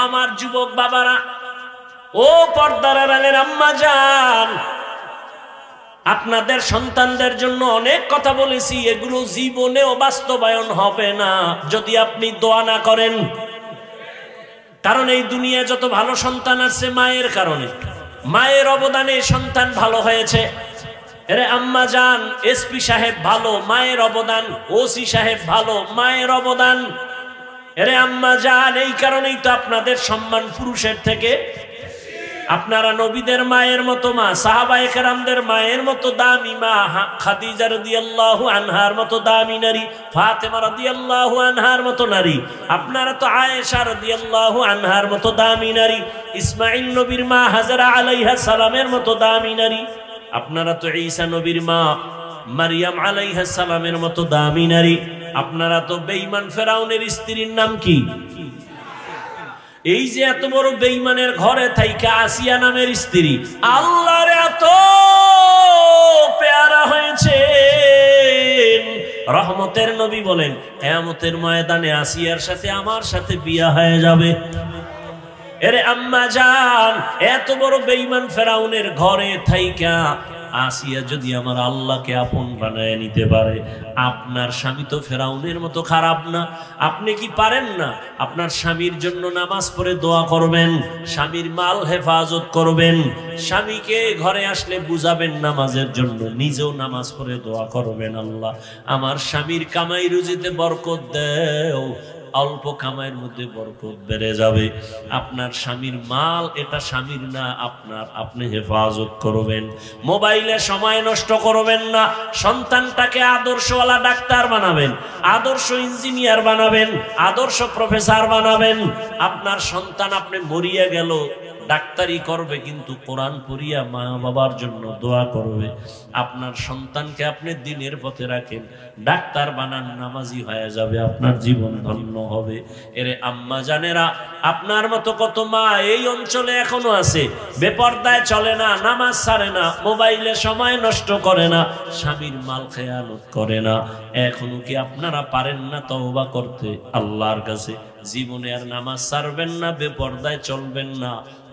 আমার যুবক বাবারা, ও পর্দার আড়ালের আম্মা জান, আপনাদের সন্তানদের জন্য অনেক কথা বলেছি, এগুলো জীবনেও বাস্তবায়ন হবে না যদি আপনি দোয়া না করেন। কারণ এই দুনিয়ায় যত ভালো সন্তান আছে মায়ের কারণে, মায়ের অবদানে সন্তান ভালো হয়েছে। এরে আম্মা জান, এসপি সাহেব ভালো, মায়ের অবদান। ওসি সাহেব ভালো, মায়ের অবদান। এরে আম্মা জান, এই কারণেই তো আপনাদের সম্মান পুরুষের থেকে। আপনারা নবীদের মায়ের মতো মা, সাহাবায়ে কেরামদের মায়ের মতো দামি মা, খাদিজা রাদিয়াল্লাহু আনহার মতো দামি নারী, ফাতেমা রাদিয়াল্লাহু আনহার মতো নারী। আপনারা তো আয়েশা রাদিয়াল্লাহু আনহার মতো দামি নারী, ইসমাঈল নবীর মা হাজরা আলাইহা সালামের মতো দামি নারী। আপনারা তো ঈসা নবীর মা মারিয়াম আলাইহা সালামের মতো দামি নারী। আপনারা তো বেঈমান ফেরাউনের স্ত্রীর নাম কি? এই যে এত বড় বেঈমানের ঘরে থাইকা আসিয়া নামের স্ত্রী আল্লাহর এত পেয়ারা হয়েছে। রহমতের নবী বলেন, কিয়ামতের ময়দানে আসিয়ার সাথে আমার সাথে বিয়া হয়ে যাবে। এরে আম্মা জান, এত বড় বেঈমান ফেরাউনের ঘরে থাইকা আসিয়া যদি আমার আল্লাহকে আপন বানায় নিতে পারে, আপনার স্বামী তো ফেরাউনের মতো খারাপ না। আপনি কি পারেন না আপনার স্বামীর জন্য নামাজ পড়ে দোয়া করবেন, স্বামীর মাল হেফাজত করবেন, স্বামীকে ঘরে আসলে বুঝাবেন নামাজের জন্য, নিজেও নামাজ পড়ে দোয়া করবেন, আল্লাহ আমার স্বামীর কামাই রুজিতে বরকত দেও, অল্প কামাইয়ের মধ্যে বরকত বেড়ে যাবে। আপনার স্বামীর মাল এটা স্বামীর না, আপনার, আপনি হেফাজত করবেন। মোবাইলে সময় নষ্ট করবেন না। সন্তানটাকে আদর্শওয়ালা ডাক্তার বানাবেন, আদর্শ ইঞ্জিনিয়ার বানাবেন, আদর্শ প্রফেসর বানাবেন। আপনার সন্তান আপনি মরিয়া গেল ডাক্তারি করবে কিন্তু কোরআন পড়িয়া মা বাবার জন্য দোয়া করবে। আপনার সন্তানকে আপনি দ্বীনের পথে রাখেন, ডাক্তার বানান, নামাজি হয়ে যাবে, আপনার জীবন ধন্য হবে। এরে আম্মা জানেরা, আপনার মতো কত মা এই অঞ্চলে এখনো আছে, বেপরদায় চলে না, নামাজ ছাড়ে না, মোবাইলে সময় নষ্ট করে না, স্বামীর মাল খেয়ানত করে না। এখনো কি আপনারা পারেন না তওবা করতে আল্লাহর কাছে? জীবনে আর নামাজ ছাড়বেন না, বেপরদায় চলবেন না,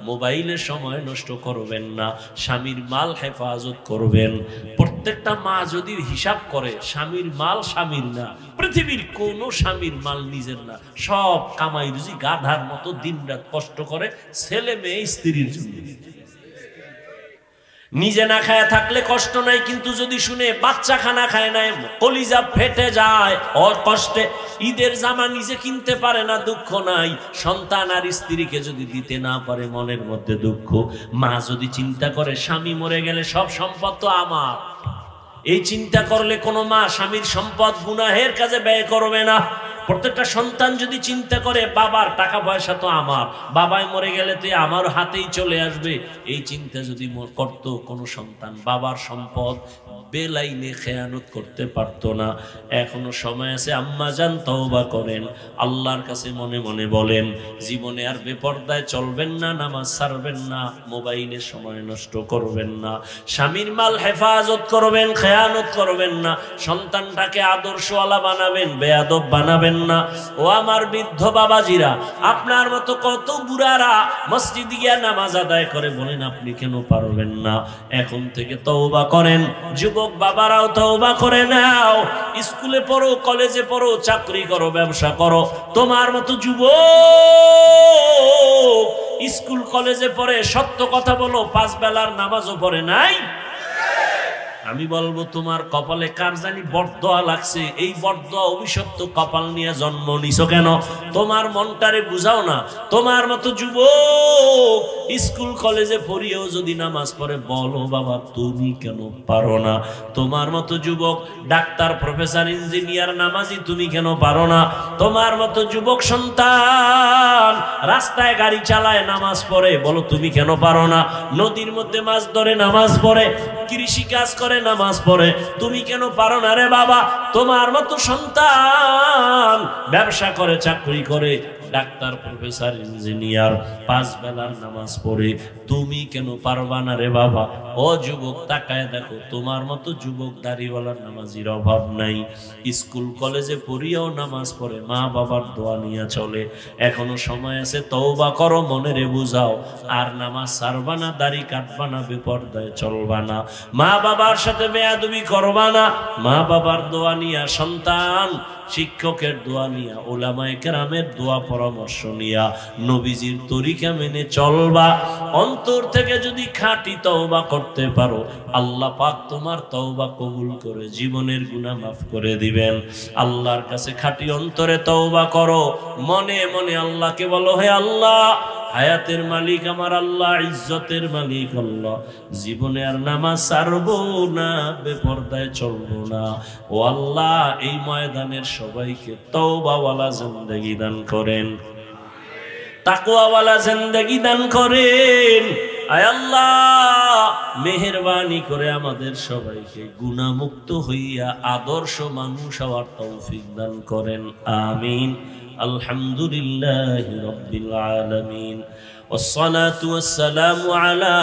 মোবাইলে সময় নষ্ট করবেন না, স্বামীর মাল হেফাজত করবেন। প্রত্যেকটা মা যদি হিসাব করে স্বামীর মাল স্বামীর না, পৃথিবীর কোন স্বামীর মাল নিজের না, সব কামাই রুজি গাধার মতো দিনরাত কষ্ট করে ছেলে মেয়ে স্ত্রীর জন্য। নিজে না খায় থাকলে কষ্ট নাই, কিন্তু যদি শুনে বাচ্চা খানা খায় নাই, কলিজা ফেটে যায় ওর কষ্টে। ঈদের জামা নিজে কিনতে পারে না, দুঃখ নাই। সন্তান আর স্ত্রীকে যদি দিতে না পারে, মনের মধ্যে দুঃখ। মা যদি চিন্তা করে স্বামী মরে গেলে সব সম্পদ তো আমার, এই চিন্তা করলে কোনো মা স্বামীর সম্পদ গুনাহের কাজে ব্যয় করবে না। প্রত্যেকটা সন্তান যদি চিন্তা করে বাবার টাকা পয়সা তো আমার, বাবাই মরে গেলে তো আমার হাতেই চলে আসবে, এই চিন্তা যদি করত কোনো সন্তান, বাবার সম্পদ বেলাইনে খেয়ানত করতে পারতো না। এখনো সময় আছে, আম্মা জান তওবা করেন, আল্লাহর কাছে মনে মনে বলেন, জীবনে আর বেপরদায় চলবেন না, নামাজ ছাড়বেন না, মোবাইলে সময় নষ্ট করবেন না, স্বামীর মাল হেফাজত করবেন, খেয়ানত করবেন না, সন্তানটাকে আদর্শওয়ালা বানাবেন, বেয়াদব বানাবেন না। ও আমার বৃদ্ধ বাবাজিরা, আপনার মতো কত বুড়ারা মসজিদে গিয়া নামাজ আদায় করে, বলেন আপনি কেন পারবেন না? এখন থেকে তওবা করেন। যুবক বাবারাও তওবা করে নাও। স্কুলে পড়ো, কলেজে পড়ো, চাকরি করো, ব্যবসা করো, তোমার মতো যুবক স্কুল কলেজে পড়ে, সত্য কথা বলো, 5 বেলার নামাজও পড়ে নাই। আমি বলবো তোমার কপালে কার জানি বরদোয়া লাগছে, এই বরদোয়া অভিশপ্ত কপাল নিয়ে জন্ম নিছো কেন? তোমার মনটারে বুঝাও না। তোমার মতো যুবক স্কুল কলেজে পড়িয়েও যদি নামাজ পড়ে, বলো বাবা তুমি কেন পারো না? তোমার মতো যুবক ডাক্তার, প্রফেসর, ইঞ্জিনিয়ার, নামাজি, তুমি কেন পারো না? তোমার মতো যুবক সন্তান রাস্তায় গাড়ি চালায়, নামাজ পড়ে, বলো তুমি কেন পারো না? নদীর মধ্যে মাছ ধরে, নামাজ পড়ে, কৃষি কাজ করে, নামাজ পড়ে, তুমি কেন পারো না রে বাবা? তোমার মতো সন্তান ব্যবসা করে, চাকরি করে, ডাক্তার, প্রফেসর, ইঞ্জিনিয়ার, 5 বেলার নামাজ পড়ে, তুমি কেন পারবা না রে বাবা? ও যুবক, তাকায় দেখো, তোমার মতো যুবক দাড়িওয়ালার নামাজির অভাব নাই। স্কুল কলেজে পড়িয়াও নামাজ পড়ে, মা বাবার দোয়া নিয়ে চলে। এখনো সময় আছে, তওবা করো, মনেরে বুঝাও। আর নামাজ ছাড়বা না, দাড়ি কাটবা না, বেপরদায় চলবা না, মা বাবার সাথে বেয়াদবি করবা না। মা বাবার দোয়া নিয়া, সন্তান শিক্ষকের দোয়া নিয়া, ওলামায়ে কেরামের দোয়া পরামর্শ নিয়া, নবীজির তরিকা মেনে চলবা। অন্তর থেকে যদি খাঁটি তওবা করতে পারো, আল্লাহ পাক তোমার তওবা কবুল করে জীবনের গুনাহ মাফ করে দিবেন। আল্লাহর কাছে খাঁটি অন্তরে তওবা করো, মনে মনে আল্লাহকে বলো, হে আল্লাহ, হায়াতের মালিক আমার আল্লাহ, ইজ্জতের মালিক আল্লাহ, জীবনে আর নামাজ ছাড়বো না, বেপরদায় চলবো না। ও আল্লাহ, এই ময়দানের সবাইকে তওবাওয়ালা জিন্দেগি দান করেন, তাকওয়াওয়ালা জিন্দেগি দান করেন। আয় আল্লাহ, মেহেরবানি করে আমাদের সবাইকে গুনাহমুক্ত হইয়া আদর্শ মানুষ হওয়ার তৌফিক দান করেন। আমিন। আলহামদুলিল্লাহি রাব্বিল আলামিন। والصلاة والسلام على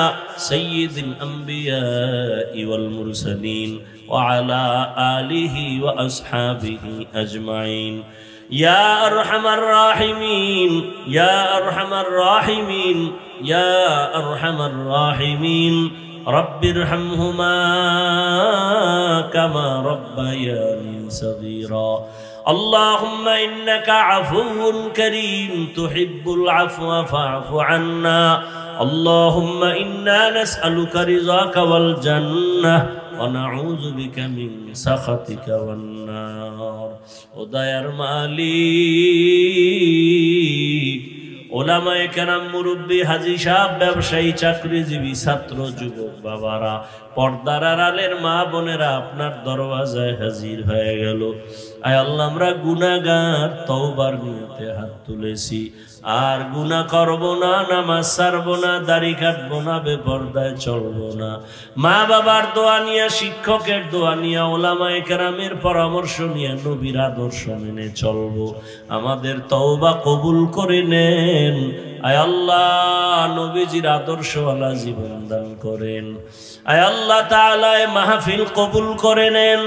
سيد الأنبياء والمرسلين وعلى آله وأصحابه أجمعين. يا أرحم الراحمين، يا أرحم الراحمين، يا أرحم الراحمين، رب ارحمهما كما ربياني صغيرا. اللهم إنك عفو كريم تحب العفو فاعف عنا. اللهم إنا نسألك رضاك والجنة ونعوذ بك من سخطك والنار. ودير মালিক, ওলামায়ে কেরাম, মুরব্বী, হাজী সাহেব, ব্যবসায়ী, চাকরিজীবী, ছাত্র, যুবক বাবারা, পর্দার আড়ালের মা বোনেরা আপনার দরওয়াজায় হাজির হয়ে গেল। আয় আল্লাহ, আমরা গুনাহগার, তওবার নিয়তে হাত তুলেছি, আর গুনাহ করব না, নামাজ ছাড়বো না, দাড়ি কাটবো না, বেপরদায় চলবো না। মা বাবার দোয়া নিয়ে, শিক্ষকের দোয়া নিয়ে, ওলামায়ে কেরামের পরামর্শ নিয়ে, নবীর আদর্শ মেনে চলবো। আমাদের তওবা কবুল করে নেন। আয় আল্লাহ, নবীজির আদর্শওয়ালা জীবন দান করেন। আয় আল্লাহ তাআলা, মাহফিল কবুল করে নেন।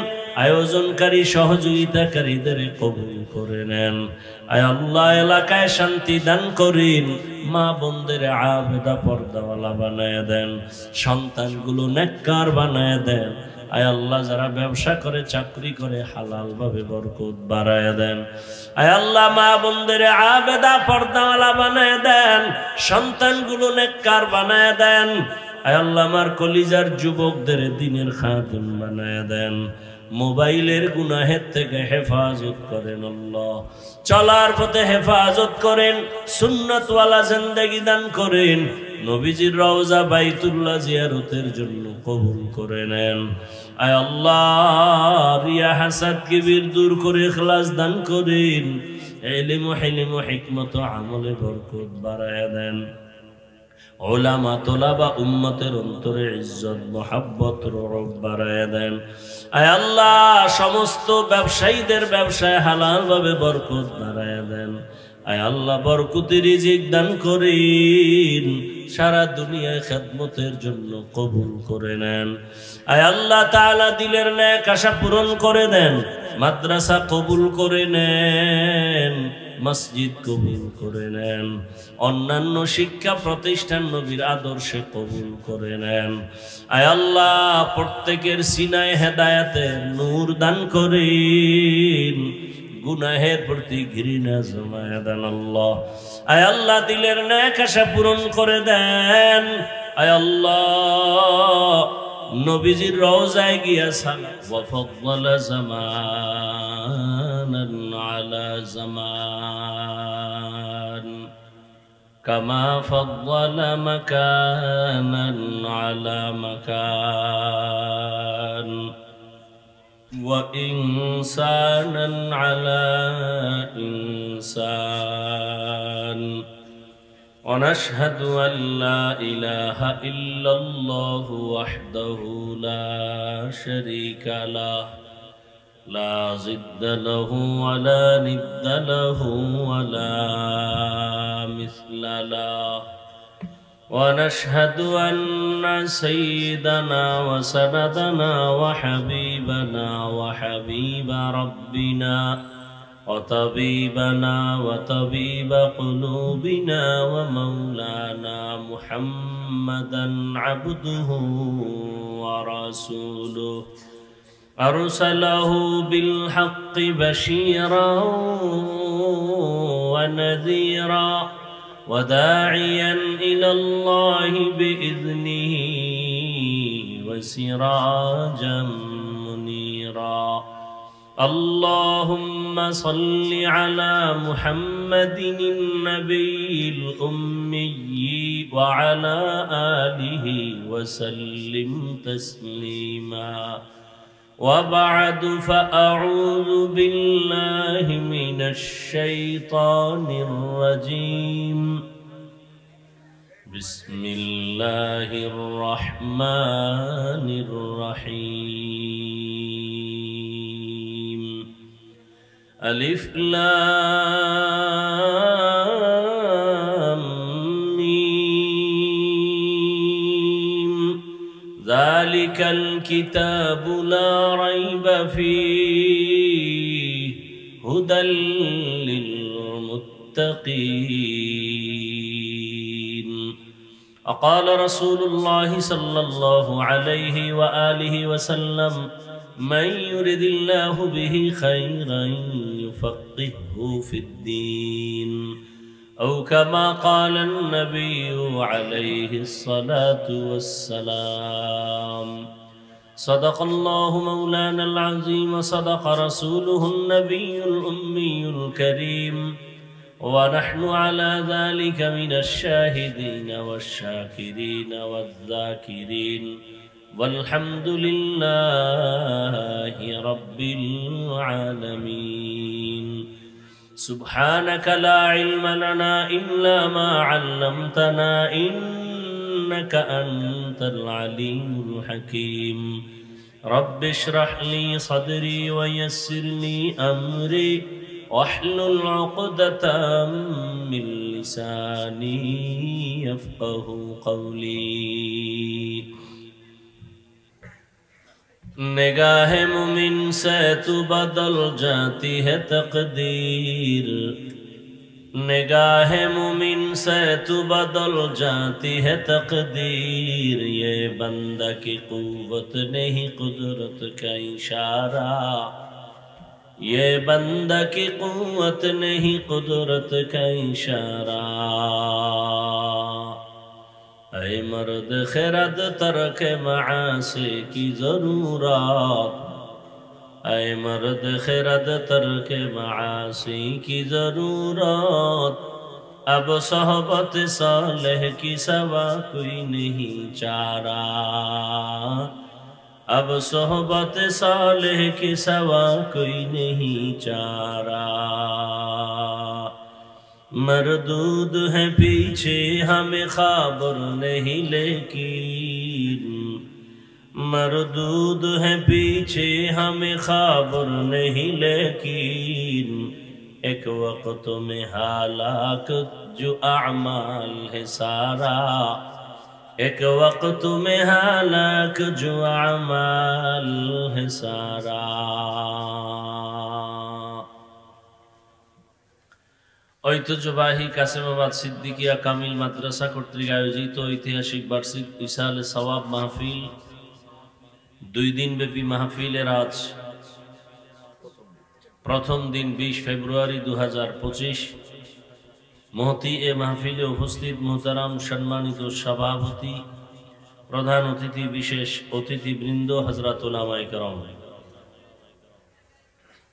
আয়োজনকারী, সহযোগিতাকারীদের কবুল করে নেন। আয় আল্লাহ, এলাকায় শান্তি দান করেন। মা বোনদের আবেদা, পর্দাওয়ালা বানায় দেন। সন্তানগুলো নেককার বানায় দেন। আয় আল্লাহ, যারা ব্যবসা করে, চাকরি করে, হালাল ভাবে বরকত বাড়ায় দেন। আয় আল্লাহ, মা বোনদের আবেদা, পর্দাওয়ালা বানায় দেন। সন্তানগুলো নেককার বানায় দেন। আয় আল্লাহ, আমার কলিজার যুবকদের দ্বীনের খাদিম বানায় দেন। মোবাইলের গুনাহের থেকে হেফাজত করেন আল্লাহ, চলার পথে হেফাজত করেন, সুন্নতওয়ালা জিন্দেগি দান করেন। নবীজির রওজা বাইতুল্লাহ জিয়ারতের জন্য কবুল করে নেন। আয় আল্লাহ, রিয়া, হাসাদ, কিবির দূর করে ইখলাস দান করেন। ইলম, হিলম, হিকমত, আমলে বরকত বাড়ায়া দেন। উলামা, তোলাবা, উম্মতের অন্তরে ইজ্জত, মুহাব্বত, রব বাড়ায়া দেন। আয় আল্লাহ, সমস্ত ব্যবসায়ীদের ব্যবসায় হালাল ভাবে বরকত বাড়ায়া দেন। আয় আল্লাহ, বরকতি রিজিক দান করেন। সারা দুনিয়ায় খেদমতের জন্য কবুল করে নেন। আয় আল্লাহ তাআলা, দিলের নেক আশা পূরণ করে দেন। মাদ্রাসা কবুল করে নেন, মসজিদ কবুল করে নেন, অন্যান্য শিক্ষা প্রতিষ্ঠান নবীর আদর্শে কবুল করে নেন। আয় আল্লাহ, প্রত্যেকের সিনায় হেদায়েতের নূর দান করেন। গুনাহের প্রতি ঘৃণা জমায়ে দেন আল্লাহ। আয় আল্লাহ, দিলের নেক আশা পূরণ করে দেন। আয় আল্লাহ, নবীজির রওজায় গিয়া সালাম, ওয়া ফাদ্দালা জামানান আলা জামান, কামা ফাদ্দালা মাকানান আলা মাকান, ওয়া ইনসানান আলা ইনসান। ونشهد أن لا إله إلا الله وحده لا شريك له لا ضد له ولا ند له ولا مثل له ونشهد أن سيدنا وسندنا وحبيبنا وحبيب ربنا وطبيبنا وطبيب قلوبنا ومولانا محمدا عبده ورسوله أرسله بالحق بشيرا ونذيرا وداعيا إلى الله بإذنه وسراجا منيرا اللهم صل على محمد النبي الأمي وعلى آله وسلم تسليما وبعد فأعوذ بالله من الشيطان الرجيم بسم الله الرحمن الرحيم ألف لام ميم ذلك الكتاب لا ريب فيه هدى للمتقين وقال رسول الله صلى الله عليه وآله وسلم من يرد الله به خيرا يفقهه في الدين أو كما قال النبي عليه الصلاة والسلام صدق الله مولانا العظيم صدق رسوله النبي الأمي الكريم ونحن على ذلك من الشاهدين والشاكرين والذاكرين والحمد لله رب العالمين سبحانك لا علم لنا إلا ما علمتنا إنك أنت العليم الحكيم رب اشرح لي صدري ويسر لي أمري واحلل عقدة من لساني يفقه قولي نگاہ مومن سے تو بدل جاتی ہے تقدیر نگاہ مومن سے تو بدل جاتی ہے تقدیر یہ بندہ کی قوت نہیں قدرت کا اشارہ یہ بندہ کی قوت نہیں قدرت کا اشارہ اے مرد خرد ترک معاصی کی ضرورت اے مرد خرد ترک معاصی کی ضرورت اب صحبت صالح کی سوا کوئی نہیں چارہ اب صحبت صالح کی سوا کوئی نہیں چارہ مردود ہے پیچھے ہمیں خبر نہیں لیکن مردود ہے پیچھے ہمیں خبر نہیں لیکن ایک وقت میں ہلاک جو اعمال ہے سارا ایک وقت میں ہلاک جو اعمال ہے سارا ঐতিহ্যবাহী কাসেমাবাদ সিদ্দিকিয়া কামিল মাদ্রাসা কর্তৃক আয়োজিত ঐতিহাসিক বার্ষিক ইসালে সওয়াব মাহফিল 2 দিনব্যাপী মাহফিলের আজ প্রথম দিন 20 ফেব্রুয়ারি 2025 মহতি এ মাহফিলে উপস্থিত মুহতারাম সম্মানিত সভাপতি প্রধান অতিথি বিশেষ অতিথিবৃন্দ হযরত উলামায়ে কেরাম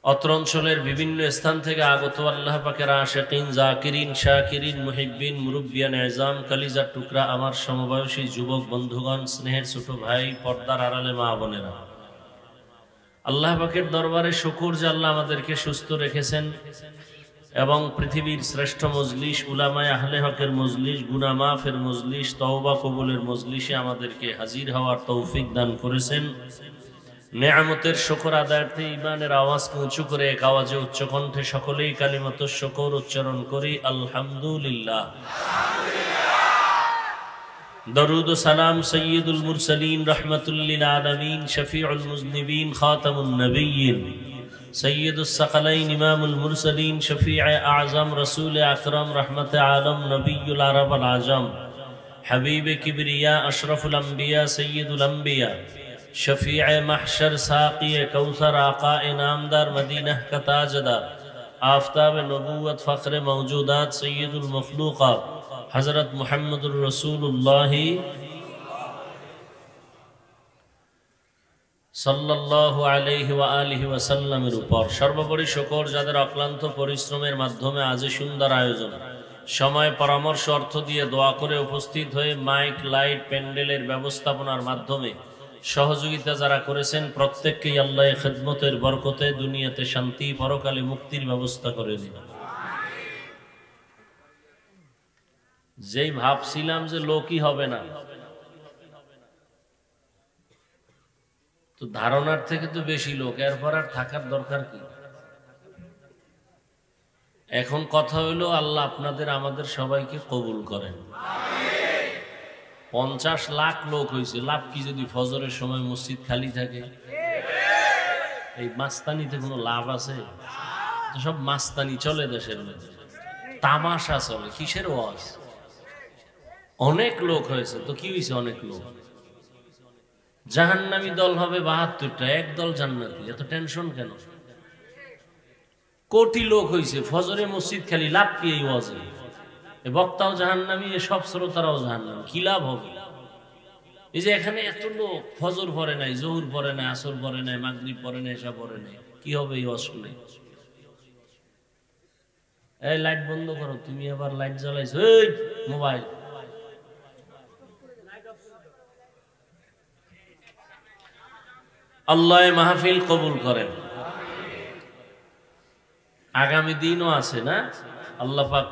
অত্র অঞ্চলের বিভিন্ন স্থান থেকে আগত আল্লাহ পাকের আশিকিন জাকিরিন শাকিরিন মুহিব্বিন মুরব্বিয়ান এজাম কলিজার টুকরা আমার সমবয়সী যুবক বন্ধুগণ স্নেহের ছোট ভাই পর্দার আড়ালে মা বোনেরা আল্লাহ পাকের দরবারে শুকর যে আল্লাহ আমাদেরকে সুস্থ রেখেছেন এবং পৃথিবীর শ্রেষ্ঠ মজলিস উলামায়ে আহলে হকের মজলিস গুনাহ মাফের মজলিস তওবা কবুলের মজলিসে আমাদেরকে হাজির হওয়ার তৌফিক দান করেছেন নেয়ামতের শুকর আদায়ার্থে ঈমানের আওয়াজকে উঁচু করে এক আওয়াজে উচ্চ কণ্ঠে সকলেই কালিমাতুশ শুকর উচ্চারণ করি, আলহামদুলিল্লাহ। দরুদ ও সালাম সৈয়দুল মুরসালিন রাহমাতুল লিল আলামিন শফিউল মুজনিবিন খাতামুন নবিয়্যিন সৈয়দুস সাকালাইন ইমামুল মুরসালিন শফিয়ে আযম রাসূল আকরাম রহমতে আলম নবিয়ুল আরব আল আজম হাবিবে কিবরিয়া আশরাফুল আম্বিয়া সৈয়দুল আম্বিয়া शफीए महशर साक़िए कौसर आक़ाए नामदार मदीना का ताजदार आफ्ताब नबूवत फ़ख्र मौजूदात सय्यदुल मखलूक़ात हज़रत मुहम्मदुर रसूलुल्लाह सल्लल्लाहु अलैहि व आलिहि वसल्लमेर ऊपर सर्वोपरि शुकर जादेर अक्लान्त परिश्रमेर माध्यमे आज सुंदर आयोजन समय परामर्श अर्थ दिए दोया करे उपस्थित हये माइक लाइट प्যান্ডেলের ব্যবস্থাপনার মাধ্যমে সহযোগিতা যারা করেছেন প্রত্যেককে আল্লাহ খিদমতের বরকতে দুনিয়াতে শান্তি পরকালে মুক্তির ব্যবস্থা করে দিন। যেই ভাবছিলাম যে লোকই হবে না, তো ধারণার থেকে তো বেশি লোক, এরপর আর থাকার দরকার কি? এখন কথা হইলো আল্লাহ আপনাদের আমাদের সবাইকে কবুল করেন। 50 লাখ লোক হয়েছে, লাভ কি যদি ফজরের সময় মসজিদ খালি থাকে? এই মাস্তানিতে কোনো লাভ আছে? তো সব মাস্তানি চলে দেশের মধ্যে, তামাশা চলে, কিসের ওয়াজ? অনেক লোক হয়েছে তো কি হয়েছে? অনেক লোক। জাহান্নামী দল হবে 72টা, এক দল জান্নাতি, এত টেনশন কেন? কোটি লোক হয়েছে, ফজরে মসজিদ খালি, লাভ কি এই ওয়াজে? বক্তাও জাহান্নামী, সব শ্রোতারাও জাহান্নামী, কি লাভ হবে? এই যে এখানে এত লোক ফজর পড়ে নাই, জোহর পড়ে নাই, আসর পড়ে নাই, মাগরিব পড়ে নাই, এশা পড়ে নাই, কি হবে এই ওয়াজ শুনে? এই লাইট বন্ধ করো, তুমি আবার লাইট জ্বালাইছো, এই মোবাইল। আল্লাহ মাহফিল কবুল করেন। আগামী দিনও আছে না, আল্লাহ পাক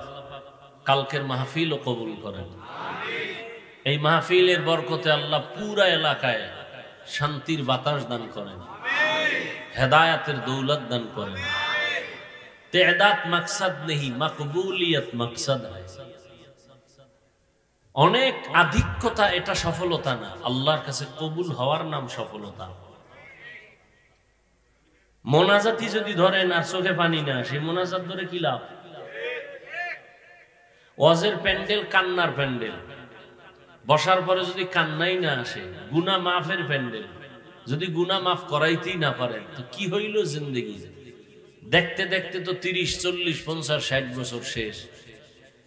কালকের মাহফিলও কবুল করেন। এই মাহফিলের বরকতে আল্লাহ পুরা এলাকায় শান্তির বাতাস দান করেন, হেদায়াতের দৌলত দান করেন। তেদাত মকসদ নেই, মকবুলিয়ত মকসদ হয়। অনেক আধিক্যতা এটা সফলতা না, আল্লাহর কাছে কবুল হওয়ার নাম সফলতা। মোনাজাতি যদি ধরেন আর চোখে পানি না, সেই মোনাজাত ধরে কি লাভ? ওয়াজের প্যান্ডেল কান্নার প্যান্ডেল, বসার পরে যদি কান্নাই না আসে, গুনাহ মাফের প্যান্ডেল, যদি গুনাহ মাফ করাইতেই না পারেন তো কি হইল জিন্দেগি? দেখতে দেখতে তো 30, 40, 50, 60 বছর শেষ,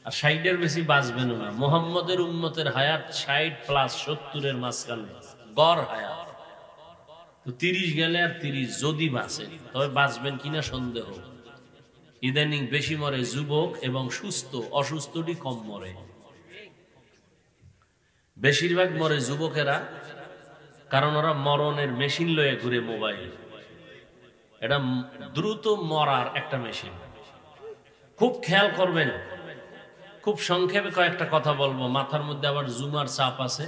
আর 60-এর বেশি বাঁচবেন না। মুহাম্মদের উম্মতের হায়াত 60+ 70-এর মাঝখানে গড় হায়াত, তো 30 গেলে আর 30 যদি বাঁচেন, তবে বাঁচবেন কিনা সন্দেহ। ইদানিং বেশি মরে যুবক এবং সুস্থ, অসুস্থটি কম মরে। বেশিরভাগ মরে যুবকেরা, কারণ ওরা মরণের মেশিন লয়ে ঘুরে মোবাইল। এটা দ্রুত মরার একটা মেশিন। খুব খেয়াল করবেন, খুব সংক্ষেপে কয়েকটা কথা বলবো, মাথার মধ্যে আবার জুমার চাপ আছে।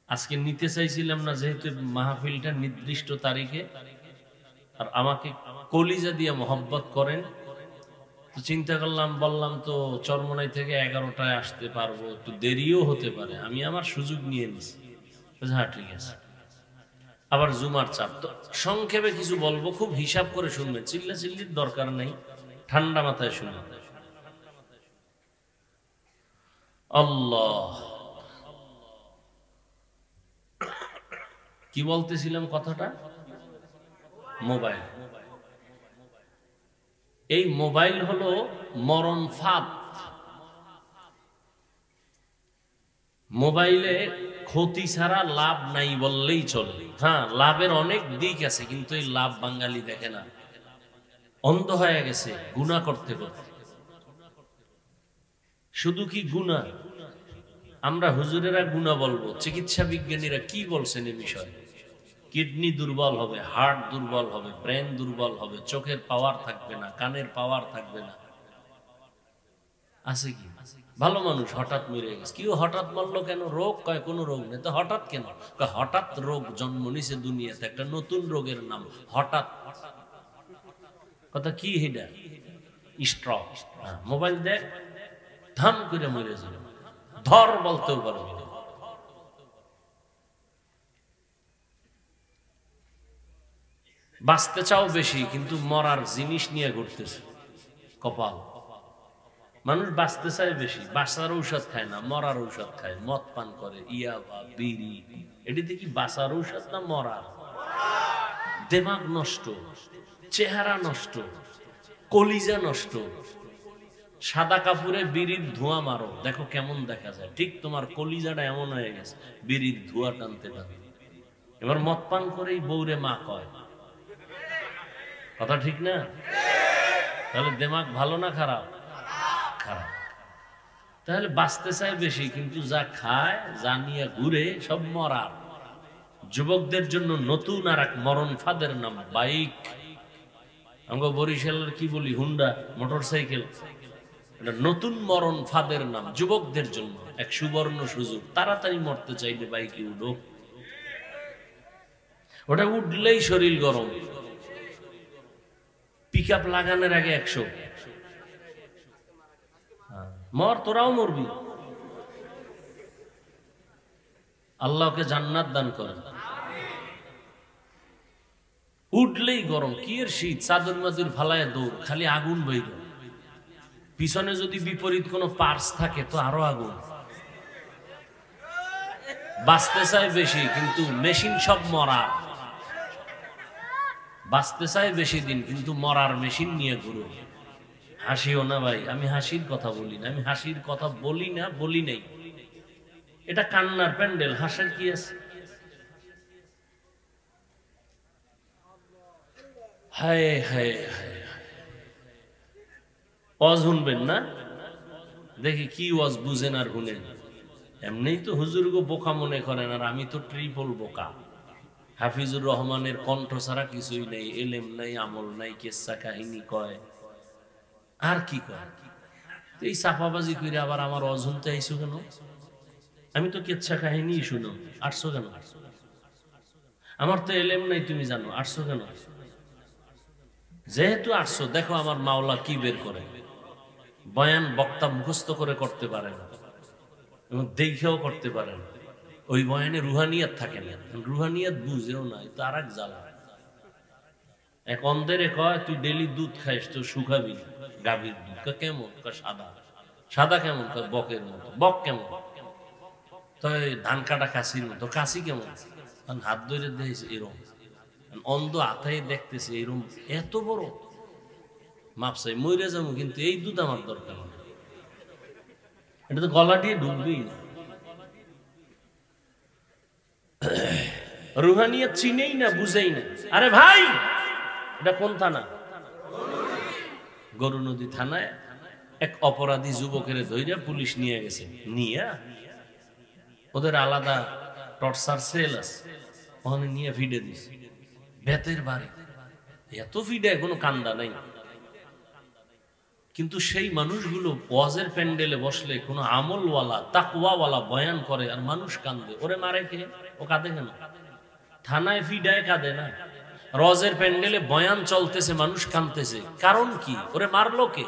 আজকে নিতে চাইছিলাম না, যেহেতু মাহফিলটা নির্দিষ্ট তারিখে, আর আমাকে কলিজা দিয়ে মোহব্বত করেন, তো চিন্তা করলাম, বললাম তো চরমনাই থেকে 11টায় আসতে পারবো, একটু দেরিও হতে পারে, আমি আমার সুযোগ নিয়ে নিছি। হ্যাঁ ঠিক আছে। আবার জুমার চাপ, তো সংক্ষেপে কিছু বলবো, খুব হিসাব করে শুনবেন, চিল্লা চিল্লির দরকার নেই, ঠান্ডা মাথায় শুনবেন। আল্লাহ, কি বলতেছিলাম কথাটা? মোবাইল। এই মোবাইল হলো মরণ ফাঁদ। মোবাইলে ক্ষতি ছাড়া লাভ নাই বললেই চলে। হ্যাঁ, লাভের অনেক দিক আছে, কিন্তু এই লাভ বাঙালি দেখে না, অন্ধ হয়ে গেছে গুনাহ করতে করতে। শুধু কি গুনাহ? আমরা হুজুরেরা গুনাহ বলবো, চিকিৎসা বিজ্ঞানীরা কি বলছেন এই বিষয়ে? কিডনি দুর্বল হবে, হার্ট দুর্বল হবে, ব্রেন দুর্বল হবে, চোখের পাওয়ার থাকবে না, কানের পাওয়ার থাকবে না। আছে কি? ভালো মানুষ হঠাৎ মরে গেছে, কেউ হঠাৎ মরলো কেন? রোগ, কয় কোনো রোগ নেই। তো হঠাৎ কেন? কয় হঠাৎ রোগ জন্ম নিছে দুনিয়াতে, একটা নতুন রোগের নাম হঠাৎ। কথা কি হেডা? স্ট্রোক। মোবাইল দেখ, ধাম করে মরে যাবে, ধর বলতেও পারবি না। বাঁচতে চাও বেশি, কিন্তু মরার জিনিস নিয়ে ঘুরতেছে, কপাল। মানুষ বাঁচতে চায় বেশি, বাঁচার ঔষধ খায় না, মরার ঔষধ খায়, মদ পান করে, ইয়াবা, বিড়ি। এটিতে কি বাঁচার ঔষধ না মরার? দেমাগ নষ্ট, চেহারা নষ্ট, কলিজা নষ্ট। সাদা কাপড়ে বিড়ির ধোঁয়া মারো, দেখো কেমন দেখা যায়। ঠিক তোমার কলিজাটা এমন হয়ে গেছে বিড়ির ধোঁয়া টানতে টানতে। এবার মদ পান করেই বউরে মা কয়, কথা ঠিক না? তাহলে দেমাগ ভালো না খারাপ? খারাপ। তাহলে বাঁচতে চায় বেশি, কিন্তু যা খায়, যা নিয়ে ঘুরে, সব মরার। যুবকদের জন্য নতুন আর এক মরণ ফাঁদের নাম বাইক। আমরা বরিশালের কি বলি, হুন্ডা মোটর সাইকেল। এটা নতুন মরণ ফাঁদের নাম, যুবকদের জন্য এক সুবর্ণ সুযোগ। তাড়াতাড়ি মরতে চাইলে বাইকে উঠো, ওটা উঠলেই শরীর গরম। পিক আপ লাগানোর আগে 100 মর, তোরাও মরবি। আল্লাহকে জান্নাত দান করেন। উঠলেই গরম, কি এর শীত, চাদর মাদুর ফালায় দৌড়, খালি আগুন বইল। পিছনে যদি বিপরীত কোনো পার্স থাকে তো আরো আগুন। বাঁচতে চায় বেশি, কিন্তু মেশিন সব মরা। বাঁচতে চায় বেশি দিন, কিন্তু মরার মেশিন নিয়ে ঘুরো। হাসিও না ভাই, আমি হাসির কথা বলি না, আমি হাসির কথা বলি না, বলি নাই। এটা কান্নার প্যান্ডেল, হাসার কি আছে? হায় হায় হায়। ওয়াজ শুনবেন না? দেখি কি ওয়াজ বুঝেন আর শুনেন। এমনি তো হুজুর গো বোকা মনে করেন, আর আমি তো ট্রিপল বোকা। হাফিজুর রহমানের কণ্ঠ ছাড়া কিছুই নেই, এলেম নাই, আমল নাই, কেসা কাহিনী কয় আর কি কয়। এই চাপাবাজি করে আবার আমার ওয়াজ শুনতে আইছো কেন? আমি তো কেচ্ছা কাহিনী শুনো, আসছো কেন? আমার তো এলেম নাই, তুমি জানো, আসছো কেন? যেহেতু আসছো, দেখো আমার মাওলা কি বের করে। বয়ান বক্তা মুখস্থ করে করতে পারে না, এবং দেখেও করতে পারে না। ওই বয়ানে রুহানিয়াত থাকে না, রুহানিয়াত বুঝেও না, তো আর এক জ্বালা। এক অন্ধেরে কয়, তুই ডেলি দুধ খাইস, তো শুকাবি না, গাভীর দুধ। কেমন? সাদা। সাদা কেমন? বকের মতো। বক কেমন? তো ধান কাটা কাশির মতো। কাশি কেমন? হাত ধরে দেখেছে এরম। অন্ধ হাতায় দেখতেছে এরম এত বড় মাপসাই, মরে যাবো, কিন্তু এই দুধ আমার দরকার না। এটা তো গলা দিয়ে ঢুকবেই না। রুহানিয়াত চিনেই না, বুঝেই না। আরে ভাই, এটা কোন থানা? গরু নদী থানায় এক অপরাধী যুবকের ধইরা পুলিশ নিয়ে গেছে। নিয়ে ওদের আলাদা টর্চার সেল আছে, ওখানে নিয়ে ফিডে দিছে বেতের বাড়ি। এত ফিডে, কোনো কান্দা নাই। কিন্তু সেই মানুষগুলো ওয়াজের প্যান্ডেলে বসলে কোনো আমলওয়ালা তাকওয়াওয়ালা বয়ান করে, আর মানুষ কান্দে। ওরে মারে কে? ও কাঁদে কেন? থানায় ফিডায় কাঁদে না, রজের প্যান্ডেলে বয়ান চলতেছে, মানুষ কাঁদতেছে, কারণ কি? ওরে মারলো কে?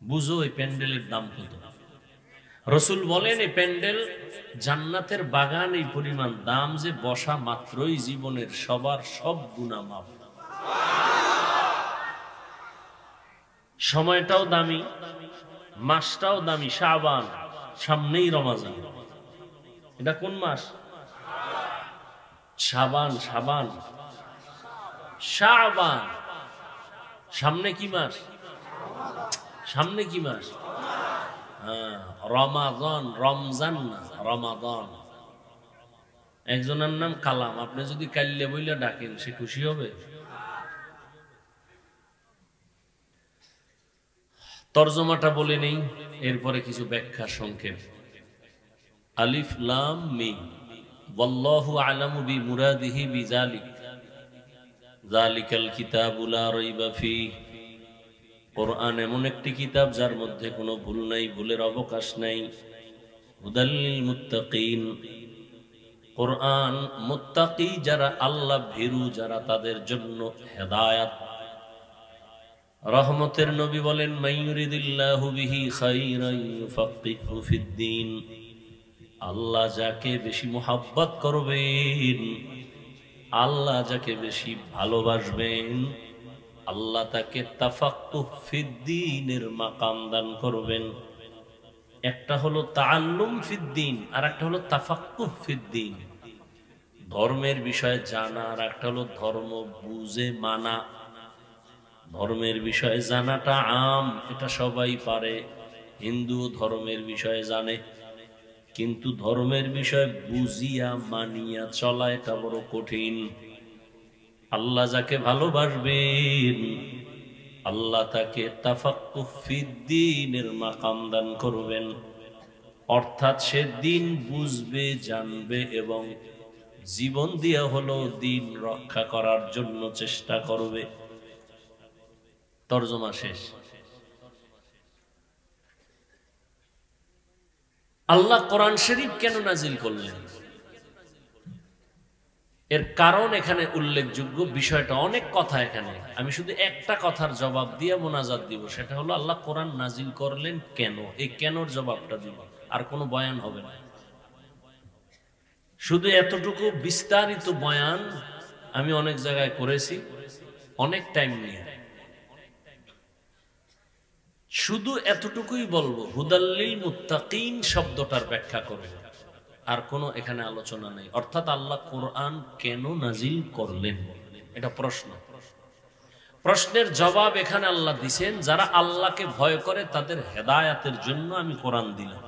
বুঝো এই প্যান্ডেলের দাম কত। রসুল বলেন, এই প্যান্ডেল জান্নাতের বাগান, এই পরিমাণ দাম যে বসা মাত্রই জীবনের সবার সব গুনাহ মাফ। সময়টাও দামি, মাসটাও দামি, শাবান, সামনেই রমাজান। এটা কোন মাস? শাবান। শাবান, শাবান। সামনে কি মাস? সামনে কি মাস? হ্যাঁ, রমাদান। রমজান না, রমাদান। একজনের নাম কালাম, আপনি যদি কাল্লে বইলে ডাকেন, সে খুশি হবে? তরজমাটা বলে নেই, এরপরে কিছু ব্যাখ্যা সংক্ষেপ। আলিফ লাম মিম, ওয়াল্লাহু আ'লামু বিমুরাদিহি বিযালিক, যালিকাল কিতাবু লা রাইবা ফীহি কোরআন এমন একটি কিতাব যার মধ্যে কোনো ভুল নাই, ভুলের অবকাশ নাই। হুদাল লিল মুত্তাকিন, কোরআন মুত্তাকি যারা, আল্লাহ ভীরু যারা, তাদের জন্য হেদায়াত। রহমতের নবী বলেন, মাইয়ুরিদিল্লাহু বিহি খাইরান ইউফাক্কিহু ফিদ্দীন, আল্লাহ যাকে বেশি মুহাব্বত করবেন, আল্লাহ যাকে বেশি ভালোবাসবেন, আল্লাহ তাকে তাফাক্কুহ ফিদ্দীনের মাকাম দান করবেন। একটা হলো তাআল্লুম ফিদ্দীন, আর একটা হলো তাফাক্কুহ ফিদ্দীন, ধর্মের বিষয়ে জানা, আর একটা হলো ধর্ম বুঝে মানা। ধর্মের বিষয়ে জানাটা আম, এটা সবাই পারে, হিন্দু ধর্মের বিষয়ে জানে, কিন্তু ধর্মের বিষয় বুঝিয়া মানিয়া চলা এটা বড় কঠিন। আল্লাহ যাকে ভালোবাসবেন, আল্লাহ তাকে তাফাক্কুহ ফিদ্দীনের মাকাম দান করবেন, অর্থাৎ সে দিন বুঝবে, জানবে এবং জীবন দিয়া হলো দিন রক্ষা করার জন্য চেষ্টা করবে। তরজমা শেষ। আল্লাহ কোরআন শরীফ কেন নাজিল করলেন, এর কারণ এখানে উল্লেখযোগ্য। বিষয়টা অনেক কথা, এখানে আমি শুধু একটা কথার জবাব দিয়ে মোনাজাত দিব, সেটা হলো আল্লাহ কোরআন নাজিল করলেন কেন। এই কেনর জবাবটা দিব, আর কোনো বয়ান হবে না। শুধু এতটুকু বিস্তারিত বয়ান আমি অনেক জায়গায় করেছি, অনেক টাইম নিয়ে। শুধু এতটুকুই বলবো, হুদাল লিল মুত্তাকিন শব্দটার ব্যাখ্যা করব, আর কোনো এখানে আলোচনা নেই। অর্থাৎ আল্লাহ কোরআন কেন নাজিল করলেন, এটা প্রশ্ন। প্রশ্নের জবাব এখানে আল্লাহ দিছেন, যারা আল্লাহকে ভয় করে তাদের হেদায়াতের জন্য আমি কোরআন দিলাম।